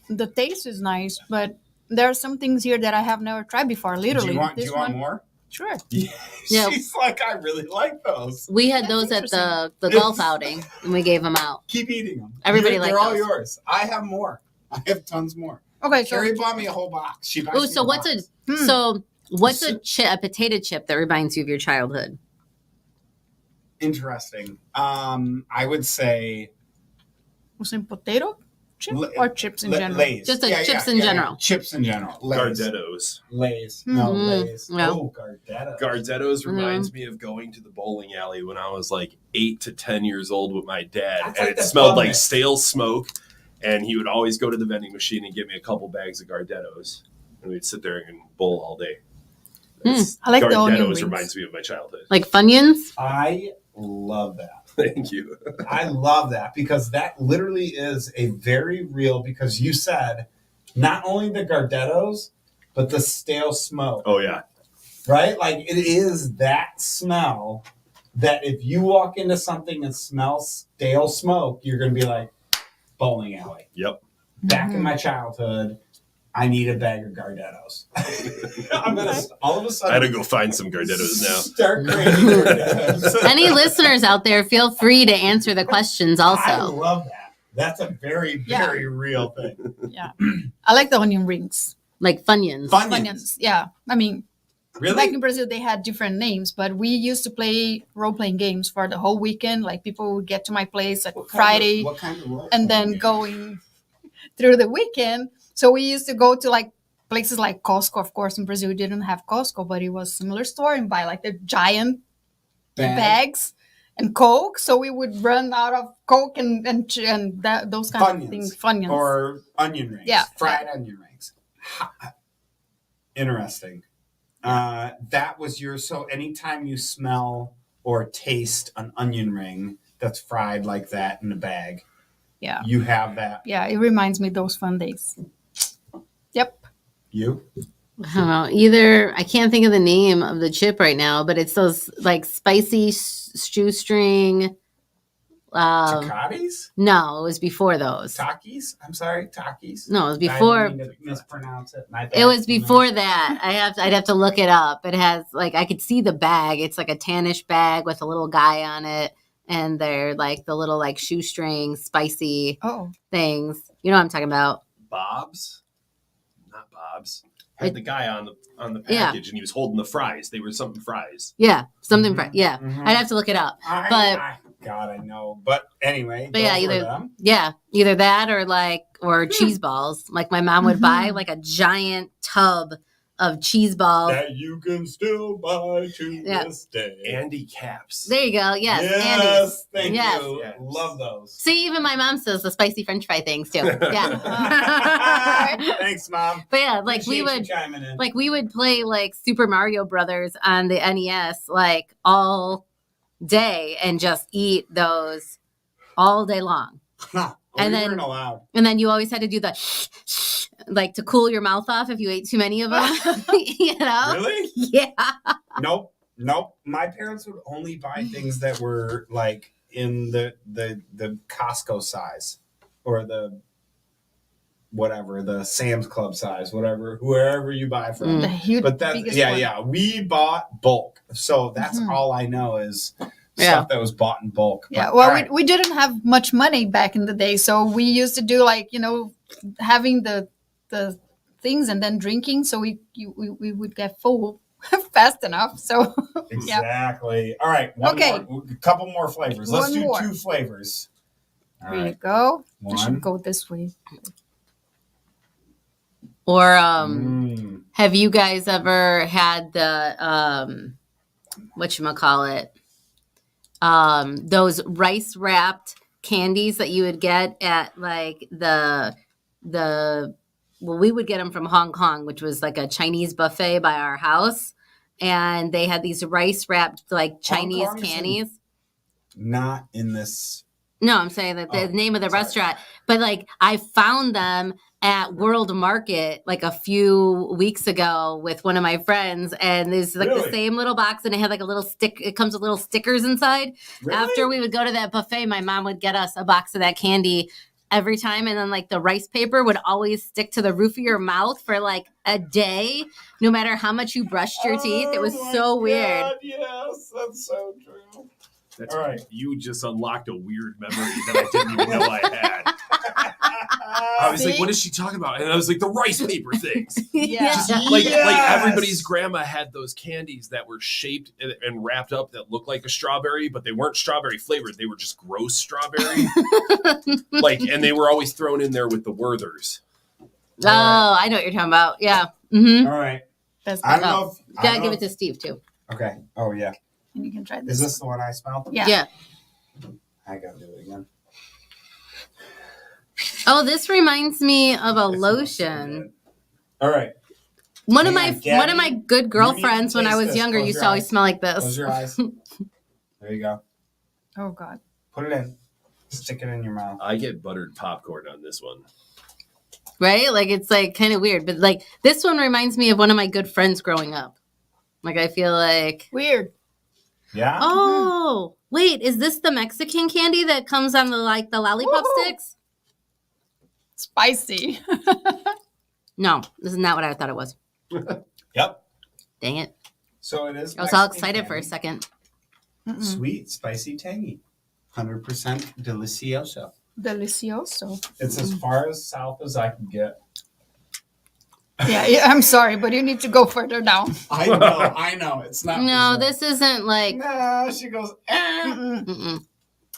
the taste is nice, but there are some things here that I have never tried before. Literally, Do you want? this Do you want one, more? sure. Yeah. She's like, I really like those. We had That's those at the interesting. golf outing and we gave them out. Keep eating them. Everybody They're liked all those. yours. I have more. I have tons more. Okay, so Carrie bought me a whole box. She buys Oh, me so what's a box. what's a potato chip that reminds you of your childhood? Interesting? I would say was it potato chip La- or chips in general? Lay's. Just chips in general. Chips in general. Lay's. Gardettos. Lay's. No, Mhm. Lay's. No. Oh, Gardettos. Gardettos reminds me of going to the bowling alley when I was like 8 to 10 years old with my dad, That's and like it the smelled fun like mix. stale smoke. And he would always go to the vending machine and give me a couple bags of Gardettos, and we'd sit there and bowl all day. It's- I like the onion Gardettos rings. reminds me of my childhood. Like Funyuns? I love that. Thank you. I love that because that literally is a very real, because you said not only the Gardettos, but the stale smoke, Oh yeah, right? Like it is that smell that if you walk into something and smells stale smoke, you're going to be like, bowling alley. yep. Back in my childhood, I need a bag of Gardettos. I'm going to all of a I sudden had to go find some Gardettos now. start craving Gardettos. Any listeners out there, feel free to answer the questions I also. love that. That's a very, Yeah. very real thing. Yeah, I like the onion rings. Like Funyuns. Funyuns. Yeah, I mean, Really? back in Brazil they had different names, but we used to play role playing games for the whole weekend. Like people would get to my place at What kind Friday, of- what kind of role and then playing going through the weekend. So we used to go to like places like Costco. Of course, in Brazil we didn't have Costco, but it was a similar store, and buy like the giant Bag? bags and Coke. So we would run out of Coke and those kind Funyuns. of things. Funyuns. Or onion rings. Yeah. Fried onion rings. Interesting. That was your, so anytime you smell or taste an onion ring that's fried like that in a bag, Yeah. you have that. Yeah, it reminds me of those fun days. Yep. You? I don't know. Either I can't think of the name of the chip right now, but it's those like spicy shoestring. Takis? No, it was before those. Takis? I'm sorry, Takis. No, it was I didn't before. mean to mispronounce it. My It bad. was before that. I'd have to look it up. It has like I could see the bag. It's like a tannish bag with a little guy on it, and they're like the little like shoestring spicy Oh, things. You know what I'm talking about? Bob's, not Bob's. Had the guy on the Yeah. package, and he was holding the fries. They were something fries. Yeah, something. Mhm, Yeah, mhm. I'd have to look it up. God, I know. But anyway, But yeah, those were either- them. Yeah, either that or cheese balls. Like my mom would buy like a giant tub of cheese balls. That you can still buy to Yeah. this day. Andy Caps. There you go. Yes, Andy's. Yes, thank Yes. you. Yes. Love those. See, even my mom says the spicy French fry things too. Yeah. Thanks, Mom. But yeah, like we Appreciate would, you chiming in. like we would play like Super Mario Brothers on the NES like all day and just eat those all day long. Huh. and we then- weren't allowed. And then you always had to do the like to cool your mouth off if you ate too many of them. You know? Really? Yeah. Nope. My parents would only buy things that were like in the Costco size or the whatever, the Sam's Club size, whatever, wherever you buy from. The huge, But that's biggest yeah, one. yeah. We bought bulk, so that's Mhm. all I know is Yeah. stuff that was bought in bulk. Yeah, But, well, all right. we didn't have much money back in the day, so we used to do like having the things and then drinking, so we would get full fast enough. So yeah, Exactly. All right. Okay. A couple more flavors. Let's One do more. 2 flavors. All here you right. go. I One. should go this way. Or have you guys ever had the whatchamacallit? Those rice wrapped candies that you would get at like the well, we would get them from Hong Kong, which was like a Chinese buffet by our house, and they had these rice wrapped like Chinese Kong is in- candies. Not in this. No, I'm saying that the Oh, name of the sorry. restaurant, but like I found them at World Market like a few weeks ago with one of my friends, and there's like the Really? same little box, and it had like a little stick. It comes with little stickers inside. Really? After we would go to that buffet, my mom would get us a box of that candy every time, and then like the rice paper would always stick to the roof of your mouth for like a day, no matter how much you brushed your teeth. It was Oh my so weird. God, yes, that's so true. That's All right. You just unlocked a weird memory that I didn't even know I had. I was like, See? what is she talking about? And I was like, the rice paper things. Yeah. Just like Yes! everybody's grandma had those candies that were shaped and wrapped up that looked like a strawberry, but they weren't strawberry flavored. They were just gross strawberry. And they were always thrown in there with the Werthers. Oh, I know what you're talking about. Yeah. Mm-hmm. All right. That's I good. don't know if. I Gotta don't give know it to Steve too. if- Okay. Oh, yeah. And you can try Is this. this the one I smelled? Yeah. Yeah. I gotta do it again. Oh, this reminds me of a It smells so lotion. good. All right. One of Man, my one of Gabby, my good girlfriends when I taste was this. younger Close used your to always eyes. smell like Close this. your eyes. There you go. Oh God. Put it in. Stick it in your mouth. I get buttered popcorn on this one. Right? Like it's like kind of weird, but like this one reminds me of one of my good friends growing up. Like I feel like Weird. Yeah. oh, wait, is this the Mexican candy that comes on the lollipop Woohoo. sticks? Spicy. No, this is not what I thought it was. Yep. Dang it. So it is. I was all Mexican excited for a candy. second. Mm-mm. Sweet, spicy, tangy. 100% delicioso. Delicioso. It's as far as south as I can get. Yeah, I'm sorry, but you need to go further down. I know. It's not. No, Brazil. this isn't like No, she goes. Eh. Mm-mm. mm-mm. It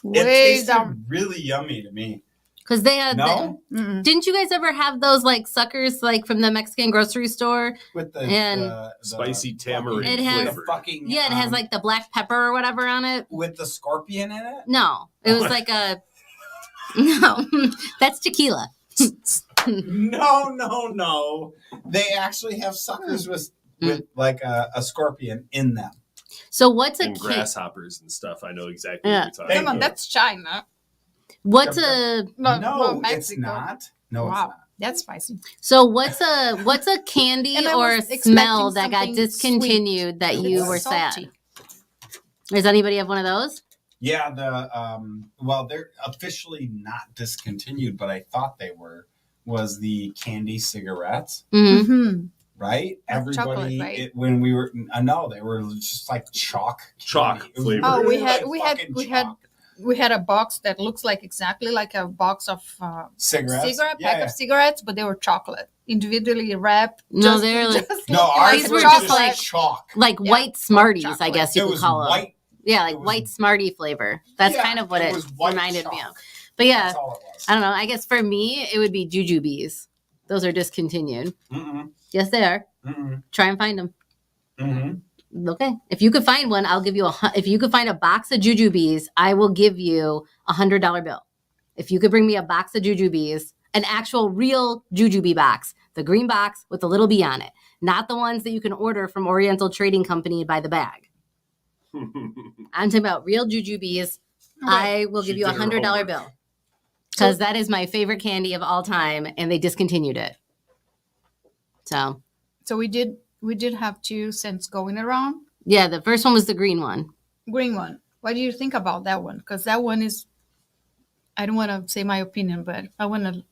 Way tasted down. really yummy to me. Cuz they had No, Mm-mm. didn't you guys ever have those like suckers like from the Mexican grocery store? with the And- the Spicy fucking- tamarind It has- flavor. fucking Yeah, it has like the black pepper or whatever on it. with the scorpion in it. No, it was like a no. That's tequila. No. They actually have suckers with like a scorpion in them. So what's a And can- grasshoppers and stuff. I know exactly Yeah. what you're talking Thank Come on, you. that's China. what's a No, it's Mexico. not. No, it's Wow, not. that's spicy. so what's a candy And I or a was expecting smell that got something discontinued that sweet. you It's were salty. sad? Does anybody have one of those? Yeah, well, they're officially not discontinued, but I thought they were. Was the candy cigarettes, Mm-hmm. Mm-hmm. right? Like chocolate, Everybody, right? when we were, no, they were just like chalk. Chalk candy. It was flavor. Oh, really we had- like we had- fucking we had- chalk. We had a box that looks like exactly like a box of cigarettes. pack of cigarettes, but they were chocolate, individually wrapped. No, they're like- No, ours These were were just just like- chalk. Like Yeah, white Smarties, I chocolate. guess you It could was call them. white. Yeah, like it was- white Smartie flavor. That's Yeah, kind of what it it was white reminded me chalk. of. But yeah, That's all it was. I don't know. I guess for me, it would be jujubes. Those are discontinued. Mm-mm. Yes, they are. Mm-mm. Try and find them. Mm-hmm. Okay. If you could find one, I'll give you if you could find a box of jujubes, I will give you $100 bill. If you could bring me a box of jujubes, an actual real jujube box, the green box with the little bee on it, not the ones that you can order from Oriental Trading Company by the bag. I'm talking about real jujubes. I will give you $100 bill because that is my favorite candy of all time, and they discontinued it. So we did have 2 cents going around. yeah, the first one was the green one. Green one. What do you think about that one? Because that one is, I don't want to say my opinion, but I want to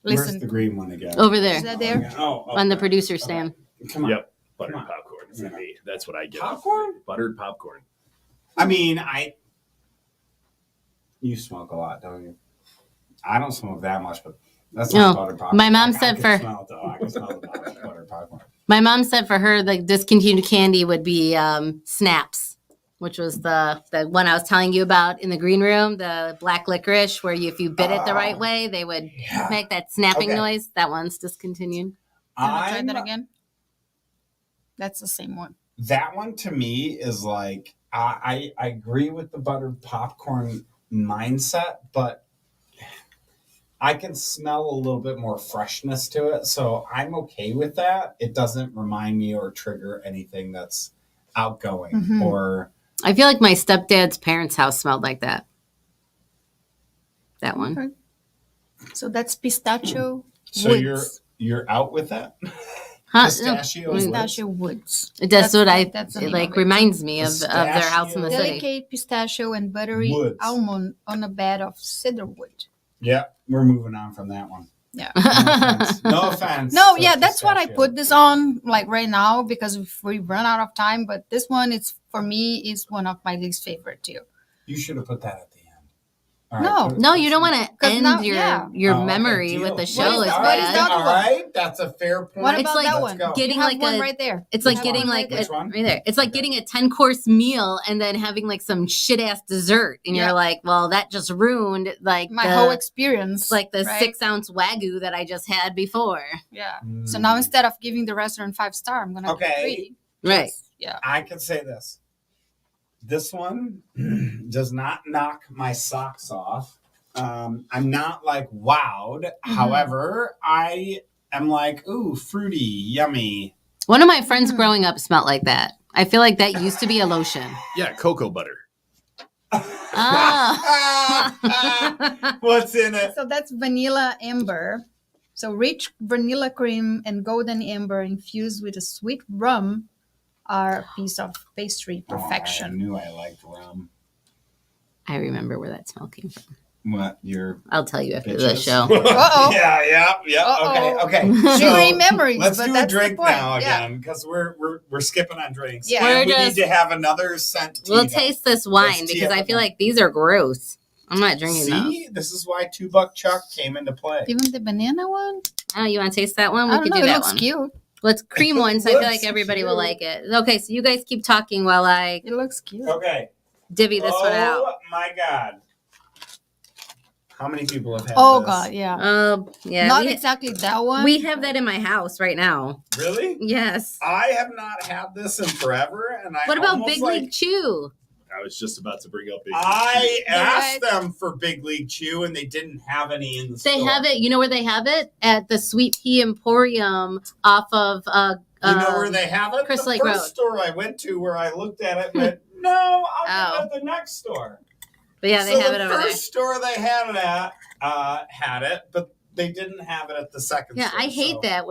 Where's listen. the green one again? Over there. Is that there? Oh, On the okay. producer Okay. stand. Come on. Yep. Buttered Come on. popcorn for me. That's what I get. Popcorn? Buttered popcorn. I mean, you smoke a lot, don't you? I don't smoke that much, but that's not buttered popcorn. My mom I said can for smell it, though. I can smell the buttered popcorn. my mom said for her the discontinued candy would be Snaps, which was the one I was telling you about in the green room, the black licorice, where if you bit it the right way, they would Yeah. make that snapping Okay. noise. That one's discontinued. Can I try I'm- that again? That's the same one. That one to me is like I agree with the buttered popcorn mindset, but I can smell a little bit more freshness to it, so I'm okay with that. It doesn't remind me or trigger anything that's outgoing Mhm. or I feel like my stepdad's parents' house smelled like that. That one. Okay. So that's pistachio so woods. you're out with that. Huh? Pistachio No, woods? Pistachio woods. That's what that's the it name like of it. reminds me of their house in the Pistachio. city. Delicate pistachio and buttery Woods. almond on a bed of cedar wood. Yeah, we're moving on from that one. Yeah. No offense. No offense. No, to yeah, that's what I pistachio. put this on like right now because if we run out of time. But this one is for me is one of my least favorite too. You should have put that at the end. No. put it- No, you don't want to 'Cause end now- your yeah. your Oh, okay, memory deal. with the What show is is that? What is bad. that? All right, that's a fair point. What It's about like that Let's one? go. getting You have like one a- right there. It's You like have getting one like right Which there. one? right there. It's like Okay. getting a 10-course meal and then having like some shit ass dessert, and Yeah. you're like, well, that just ruined like My the, whole experience. like the right? 6-ounce wagyu that I just had before. Yeah. So Mm. now instead of giving the restaurant 5 star, I'm gonna Okay. give 3. Right. Yeah. I can say this. This one does not knock my socks off. I'm not like wowed. However, I am like, ooh, fruity, yummy. One of my friends Mm. growing up smelled like that. I feel like that used to be a lotion. Yeah, cocoa butter. Oh. What's in it? So that's vanilla amber. So rich vanilla cream and golden amber infused with a sweet rum are a piece of pastry Oh, I perfection. knew I liked rum. I remember where that smell came from. What your I'll tell you after the bitches? show. Uh-oh. Yeah. Uh-oh. Okay. Sugary memories, Let's but do a that's the drink point. now Yeah. again because we're skipping on drinks. Yeah. And we We're need just- to have another scent. We'll teed up. taste this wine Let's tee because up I with feel them. like these are gross. I'm not drinking those. See, this is why $2 Chuck came into play. Even the banana one? Oh, you want to taste that one? I We don't could know. do It that looks one. cute. Let's cream one, so I feel looks like everybody will cute. like it. Okay, so you guys keep talking while I It looks cute. Okay. divvy this one out. Oh my God. How many people have had Oh this? god, yeah. Yeah, Not we, exactly that one. we have that in my house right now. Really? Yes. I have not had this in forever, and I What about almost Big like, League Chew? I was just about to bring up Big I You're asked right. them for Big League Chew, and they didn't have any in the store. They have it. You know where they have it? At the Sweet Pea Emporium off of You know where they have it? Crystal The Lake first Road. store I went to where I looked at it went, no, I'll Oh. go at the next store. But yeah, they so have the it over first store they had it at had it, but they didn't have it at the second there. Yeah, store. I hate so- that.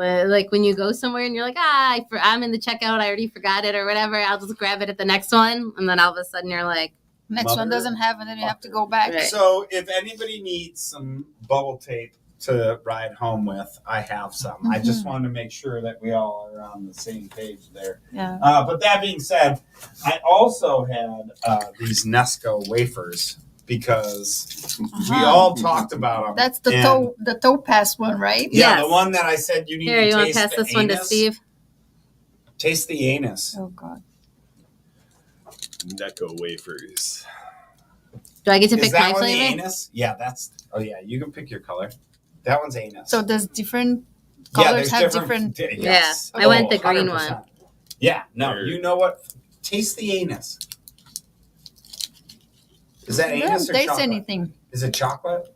When you go somewhere and you're like, I'm in the checkout. I already forgot it or whatever. I'll just grab it at the next one, and then all of a sudden you're like, Next one Mother- doesn't have it, then you have to go back. Right. So if anybody needs some bubble tape to ride home with, I have some. I just wanted to make sure that we all are on the same page there. Yeah. But that being said, I also had these Nesco wafers because we Uh-huh. all talked about them. That's the topaz one, right? Yeah, Yes. the one that I said you need here, to you want to taste pass the this one to anus. Steve? Taste the anus. Oh god. Necco wafers. Do I get to Is pick that my one the flavor? anus? Yeah, that's. Oh yeah, you can pick your color. That one's anus. So there's different colors there's have different. Yes. I went the green 100%. one. Yeah, no, you know what? Taste the anus. Is that It anus doesn't or taste chocolate? anything. Is it chocolate?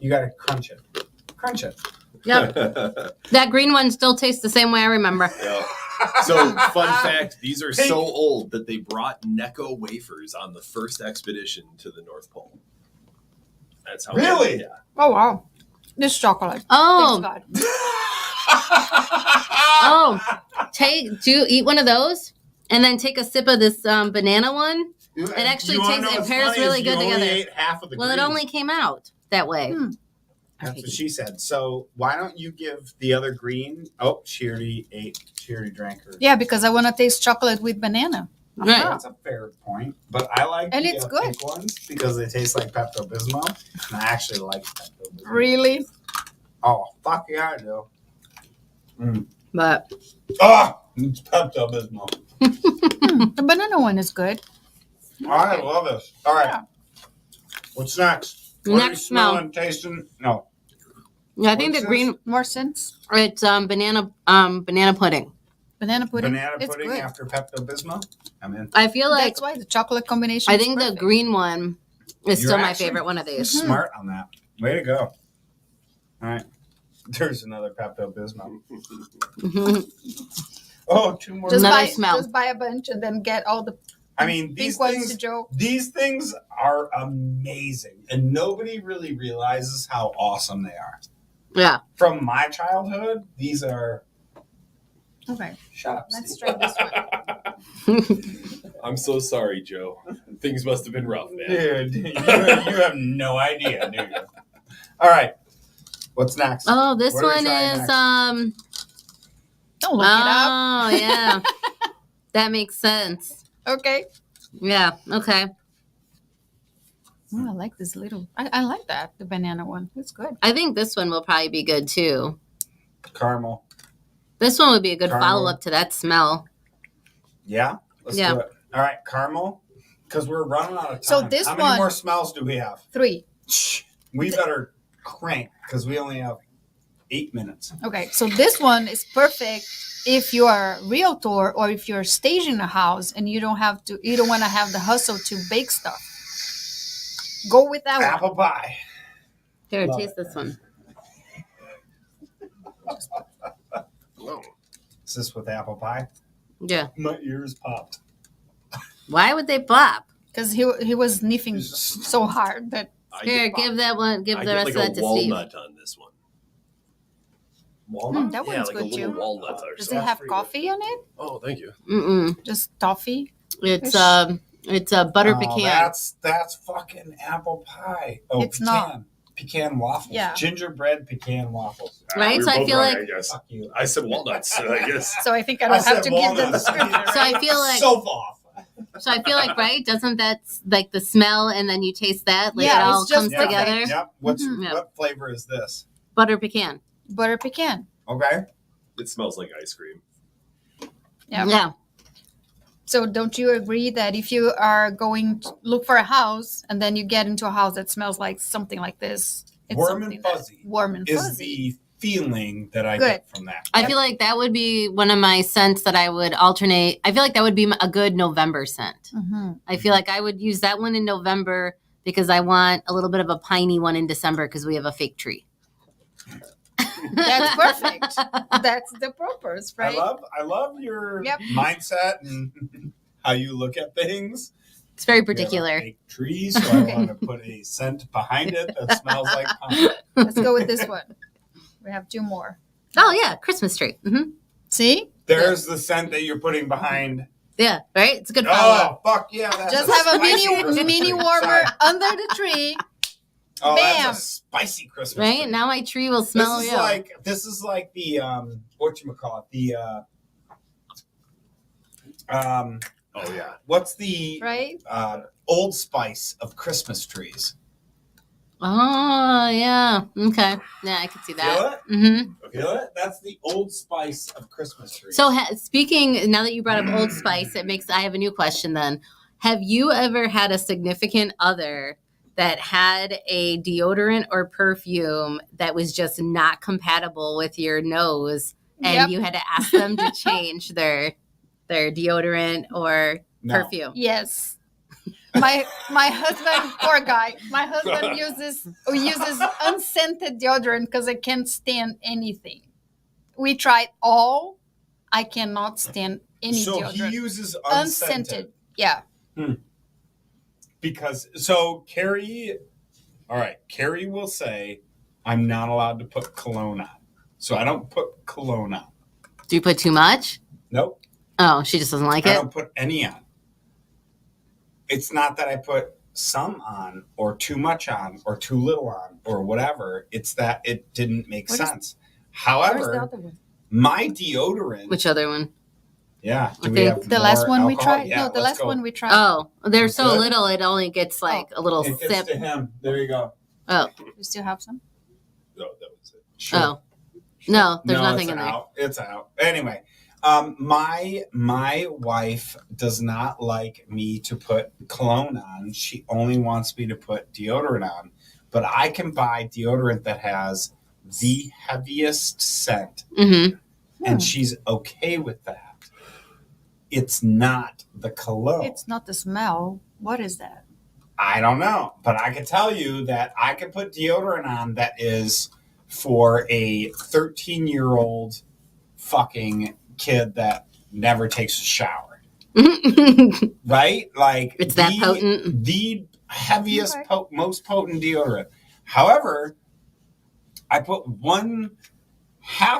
You gotta crunch it. Crunch it. Yep. That green one still tastes the same way I remember. Yeah. So, fun fact, these are so old that they brought Necco wafers on the first expedition to the North Pole. That's how. Really? Yeah. Oh wow, this is chocolate. Oh, Thanks God. eat one of those and then take a sip of this banana one. It actually pairs really good together. Ate half of the Well, it green. only came out that way. That's what she said. So why don't you give the other green? Oh, she already drank her. Yeah, because I want to taste chocolate with banana. Right. That's a fair point. But I like And the it's good. pink ones because they taste like Pepto-Bismol. And I actually like Pepto-Bismol. Really? Oh, fuck yeah, I do. But Oh, it's Pepto-Bismol. The banana one is good. I love this. All right. Yeah. What's next? What are you next smell. smelling, tasting? No. I think What's the green More sense. it's banana pudding. Banana pudding. Banana It's pudding good. after Pepto-Bismol? I'm in. I feel like That's why the chocolate combination. I is think the perfect. green one is You're still my actually favorite one of these. Smart on that. Way to go. All right. There's another Pepto-Bismol. Mhm. Oh, two more. Just Another buy, smell. just buy a bunch and then get all the I mean, these pink ones to things, Joe. these things are amazing, and nobody really realizes how awesome they are. Yeah. From my childhood, these are. Okay, Shut up. let's Steve. try this one. I'm so sorry, Joe. Things must have been rough, man. Dude, you have no idea, do you? All right. What's next? Oh, this What are we one trying is next? Don't look it up. Oh, yeah. That makes sense. Okay. Yeah. Okay. Oh, I like this little. I like that, the banana one. It's good. I think this one will probably be good too. Caramel. This one would be a good Caramel. follow up to that smell. Yeah? Let's Yeah. do it. All right, caramel. Because we're running out of time. So this How many one- more smells do we have? 3. We better crank because we only have 8 minutes. Okay, so this one is perfect if you are a realtor or if you're staging a house and you don't want to have the hustle to bake stuff. Go with that one. Apple pie. Here, Love taste it. this one. Is this with apple pie? Yeah. My ears popped. Why would they pop? Because he was sniffing so hard that I Here, get, give that one. Give I the get rest like of that a to Steve. walnut on this one. Walnut? that yeah, one's like good a little too. walnut or Does something. it have pretty good. coffee in it? Oh, thank you. Mm-mm. Just toffee? It's a butter Oh, pecan. That's fucking apple pie. Oh, It's pecan. not. Pecan waffles. Yeah. Gingerbread pecan waffles. Right? We So were I both feel wrong, like- I guess. Fuck you. I said walnuts, so I guess. So I think I don't have to give the walnuts. description. So I feel like So off. So I feel like, right? Doesn't that like the smell and then you taste that? Like Yeah, it all it's just comes Yeah. together. Yep. What's Mhm. Yeah. what flavor is this? Butter pecan. Butter pecan. Okay. It smells like ice cream. Yeah. Yeah. So don't you agree that if you are going to look for a house and then you get into a house that smells like something like this, it's Warm something and that- fuzzy warm and is fuzzy. the feeling that I Good. get from that. I feel like that would be one of my scents that I would alternate. I feel like that would be a good November scent. Mhm. I feel like I would use that one in November because I want a little bit of a piney one in December because we have a fake tree. That's perfect. That's the purpose, right? I love your Yep. mindset and how you look at things. It's very We have a particular. fake tree, so I want to put a scent behind it that smells like pine. Let's go with this one. We have 2 more. Oh yeah, Christmas tree. See? There's the scent that you're putting behind. Yeah, right. It's a good follow. Oh fuck yeah! That's Just a have a spicy Christmas mini tree. warmer Sorry. under the tree. Oh, Bam. that's a spicy Christmas Right tree. now, my tree will smell. This is Yeah. like the whatchamacallit, the Oh, yeah. what's the Right? Old Spice of Christmas trees? Oh yeah. Okay. Yeah, I can see Feel that. it? Mm-hmm. Feel it? That's the Old Spice of Christmas trees. So speaking, now that you brought up Old Spice, I have a new question then. Have you ever had a significant other that had a deodorant or perfume that was just not compatible with your nose, and Yep. you had to ask them to change their deodorant or No. perfume. Yes. My husband, poor guy. My husband uses unscented deodorant because I can't stand anything. We tried all. I cannot stand any So deodorant. he uses Unscented. Yeah. Because Carrie will say, I'm not allowed to put cologne on. So I don't put cologne on. Do you put too much? Nope. Oh, she just doesn't like I it? don't put any on. It's not that I put some on or too much on or too little on or whatever. It's that it didn't make What is- sense. Where's the However, other one? my deodorant. Which other one? Yeah. Do I we think have The last more one we alcohol? tried? Yeah, No, the let's last go. one we tried. Oh, they're That's so good. little, it only gets like a little It gets sip. to him. There you go. Oh, We still have some? No, that was it. Sure. oh. No, there's No, nothing it's in there. out. It's out. Anyway, my wife does not like me to put cologne on. She only wants me to put deodorant on. But I can buy deodorant that has the heaviest scent, Mm-hmm. and she's okay with that. It's not the cologne. It's not the smell. What is that? I don't know, but I can tell you that I can put deodorant on that is for a 13-year-old fucking kid that never takes a shower, right? Like It's that potent? the heaviest, Okay. most potent deodorant. However, I put 1/2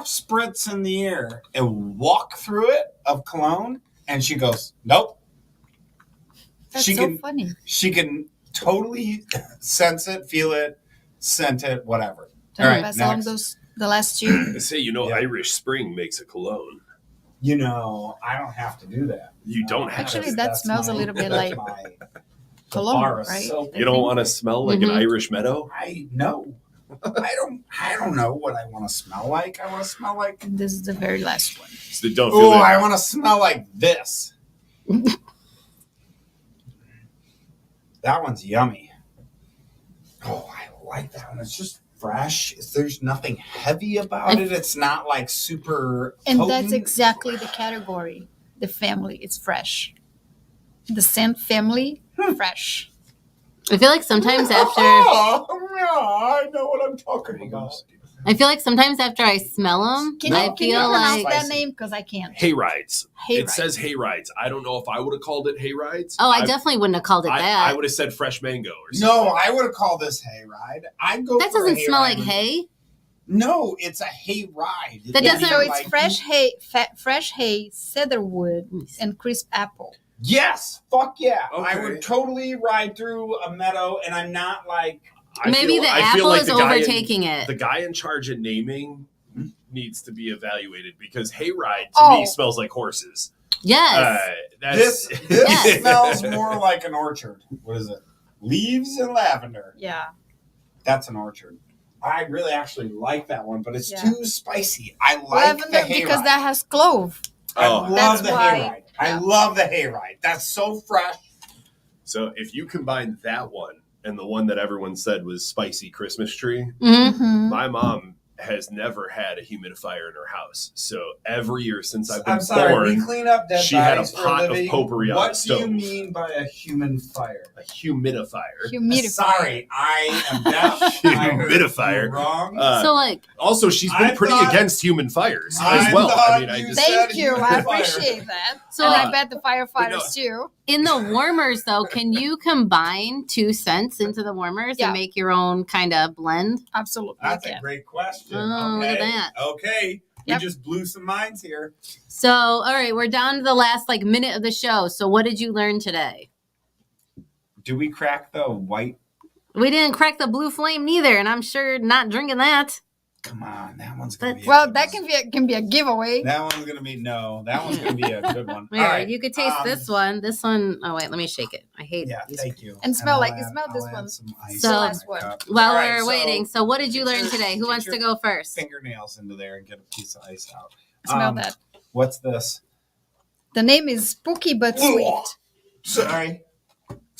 spritz in the air and walk through it of cologne, and she goes, "Nope." That's She so can- funny. She can totally sense it, feel it, scent it, whatever. Can All you right, pass along next. the last two? They say, Yeah. Irish Spring makes a cologne. You know, I don't have to do that. You don't have Actually, to. that smells a little bit that's like my- the cologne, bar of right? soap. You don't want to smell like Mhm. an Irish meadow? I know. I don't know what I want to smell like. I want to smell like. And this is the very last one. So don't feel Oh, that. I want to smell like this. That one's yummy. Oh, I like that one. It's just fresh. There's nothing heavy about it. It's not like super. And potent. that's exactly the category. The family. It's fresh. The scent family, fresh. I feel like sometimes after Oh, yeah, I know what I'm talking about. I smell them, Can I you feel pronounce like that Spicy. name? Because I can't. Hay rides. Hay It rides. says hay rides. I don't know if I would have called it hay rides. oh, I definitely wouldn't have called it I that. would have said fresh mango or No, something. I would have called this hayride. I'd go. That for a doesn't smell hayride like with- hay. No, it's a hayride. That Yeah, doesn't- so it's like- fresh hay, cedarwood, and crisp apple. Yes, fuck yeah! I Okay. would totally ride through a meadow, and I'm not like. Maybe the I feel apple like is the guy in- overtaking it. The guy in charge of naming needs to be evaluated because hayride to Oh. me smells like horses. Yes. That's, This Yes. smells more like an orchard. What is it? Leaves and lavender. Yeah. That's an orchard. I really actually like that one, but it's Yeah. too spicy. I like Lavender the hayride. because that has clove. I Oh. love That's the why- hayride. I yeah. love the hayride. That's so fresh. So if you combine that one and the one that everyone said was spicy Christmas tree, Mhm. Mhm. my mom has never had a humidifier in her house. So every year since I've been I'm sorry, we born, clean up dead she had a bodies for pot of living. potpourri on What the do you stove. mean by a human fire? a humidifier. Humidifier. Sorry, I am deaf. I heard Humidifier. you wrong. So like, Also, she's been I pretty thought- against human fires I as well. thought I mean, I you just said Thank you. I humidifier. appreciate that. So, and like- I bet the firefighters too. in the warmers though, can you combine 2 scents into the warmers Yeah. and make your own kind of blend? Absolutely. That's yeah. a great question. Oh, look okay. at that. Okay. Yep. We just blew some minds here. So, all right, we're down to the last like minute of the show. So, what did you learn today? Do we crack the white? We didn't crack the blue flame neither, and I'm sure not drinking that. Come on, that one's gonna be. a Well, good that one. can be a giveaway. That one's gonna be no. That one's gonna be a good one. Here, All right. you could taste this one. This one, oh wait, let me shake it. I hate Yeah, these. thank you. And smell I'll like- add- smell this I'll add one. some ice So- in my Last one. cup. While All right, we're so waiting, so what did you get learn your- today? Who get wants your to go first? Fingernails into there and get a piece of ice out. Smell that. What's this? The name is Spooky but Sweet. Sorry.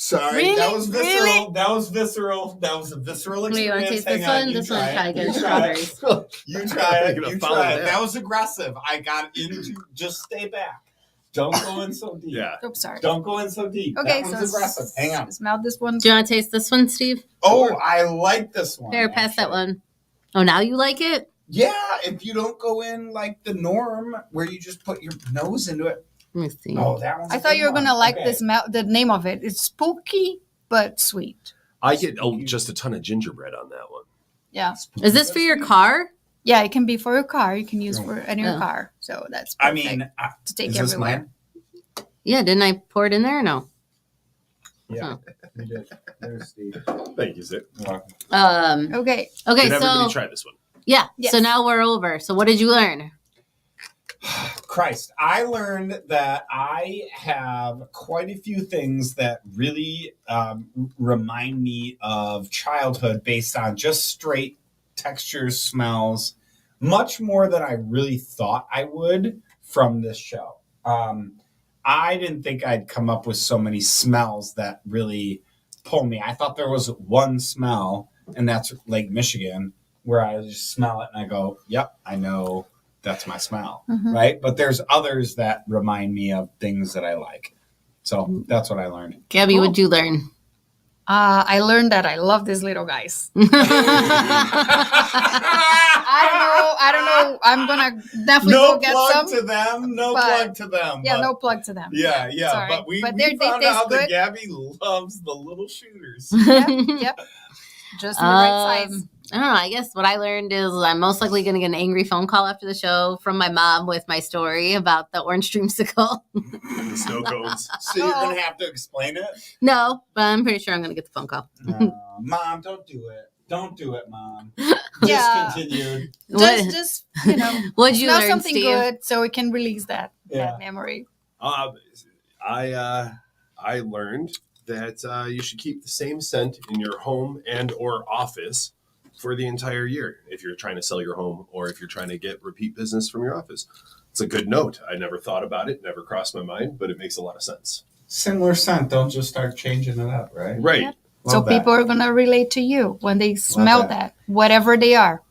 Sorry, Really? that was visceral. Really? That was visceral. That was a visceral Wait, you want to experience. taste this Hang on, one? you This one, try try it. again. You try it. Strawberries. You try it. I'm gonna You follow try it. that. That was aggressive. I got into. Just stay back. Don't go in so deep. Yeah. Oops, sorry. Don't go in so deep. Okay, That so one's aggressive. Hang on. smell this one. Do you want to taste this one, Steve? Oh, I like this one. Here, pass that actually. one. Oh, now you like it? Yeah, if you don't go in like the norm where you just put your nose into it. Let me see. Oh, that one's. I a thought good you were one. gonna like Okay. the smell. The name of it. It's spooky but sweet. I get just a ton of gingerbread on that one. Yeah, Is this for your car? yeah. It can be for your car. You can use No. for in your Oh. car. So that's I perfect mean, to take is this everywhere. mine? Yeah, didn't I pour it in there or no? Yeah. You did. There's Steve. Thank you, sir. Okay. Okay, Did everybody so try this one? yeah, Yes. so now we're over. So what did you learn? Christ, I learned that I have quite a few things that really remind me of childhood based on just straight textures, smells, much more than I really thought I would from this show. I didn't think I'd come up with so many smells that really pull me. I thought there was one smell, and that's Lake Michigan, where I just smell it and I go, yep, I know that's my smell, Mhm. right? But there's others that remind me of things that I like. So that's what I learned. Gabby, Cool. what'd you learn? I learned that I love these little guys. I don't know. I'm gonna definitely No go get plug some. to them. No but- plug to them. Yeah, but- no plug to them. Yeah, yeah. Sorry. But we But they found taste out that good. Gabby loves the little shooters. Yep. Just in the right size. I don't know. I guess what I learned is I'm most likely going to get an angry phone call after the show from my mom with my story about the orange dreamsicle. The snow cones. So you're going to have to explain it? No, but I'm pretty sure I'm going to get the phone call. Mom, don't do it. Don't do it, Mom. Yeah. Discontinued. What, Just you know, what'd you smell learn, something Steve? good so we can release that Yeah. memory. I learned that you should keep the same scent in your home and or office for the entire year if you're trying to sell your home or if you're trying to get repeat business from your office. It's a good note. I never thought about it, never crossed my mind, but it makes a lot of sense. Similar scent. Don't just start changing it up, right? Right. Yep. Love So that. people are gonna relate to you when they smell that. that, whatever they are.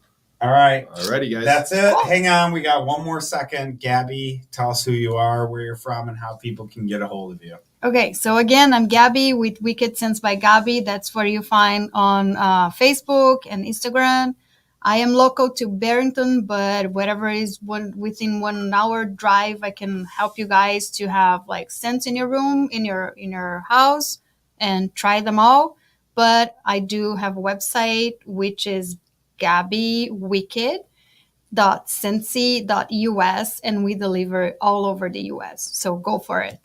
All right. Alrighty, guys. That's it. Hang on. We got one more second. Gabby, tell us who you are, where you're from, and how people can get a hold of you. Okay, so again, I'm Gabby with Wicked Sense by Gabby. That's where you find on Facebook and Instagram. I am local to Barrington, but whatever is within 1 hour drive, I can help you guys to have like scents in your room, in your house, and try them all. But I do have a website which is gabbywicked.scentsy.us, and we deliver all over the US. So go for it.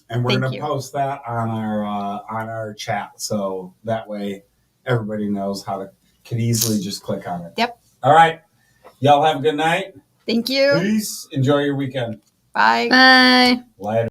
And we're Thank going to you. post that on our chat, so that way everybody knows how to can easily just click on it. Yep. All right. Y'all have a good night. Thank you. Peace. Enjoy your weekend. Bye. Bye. Later.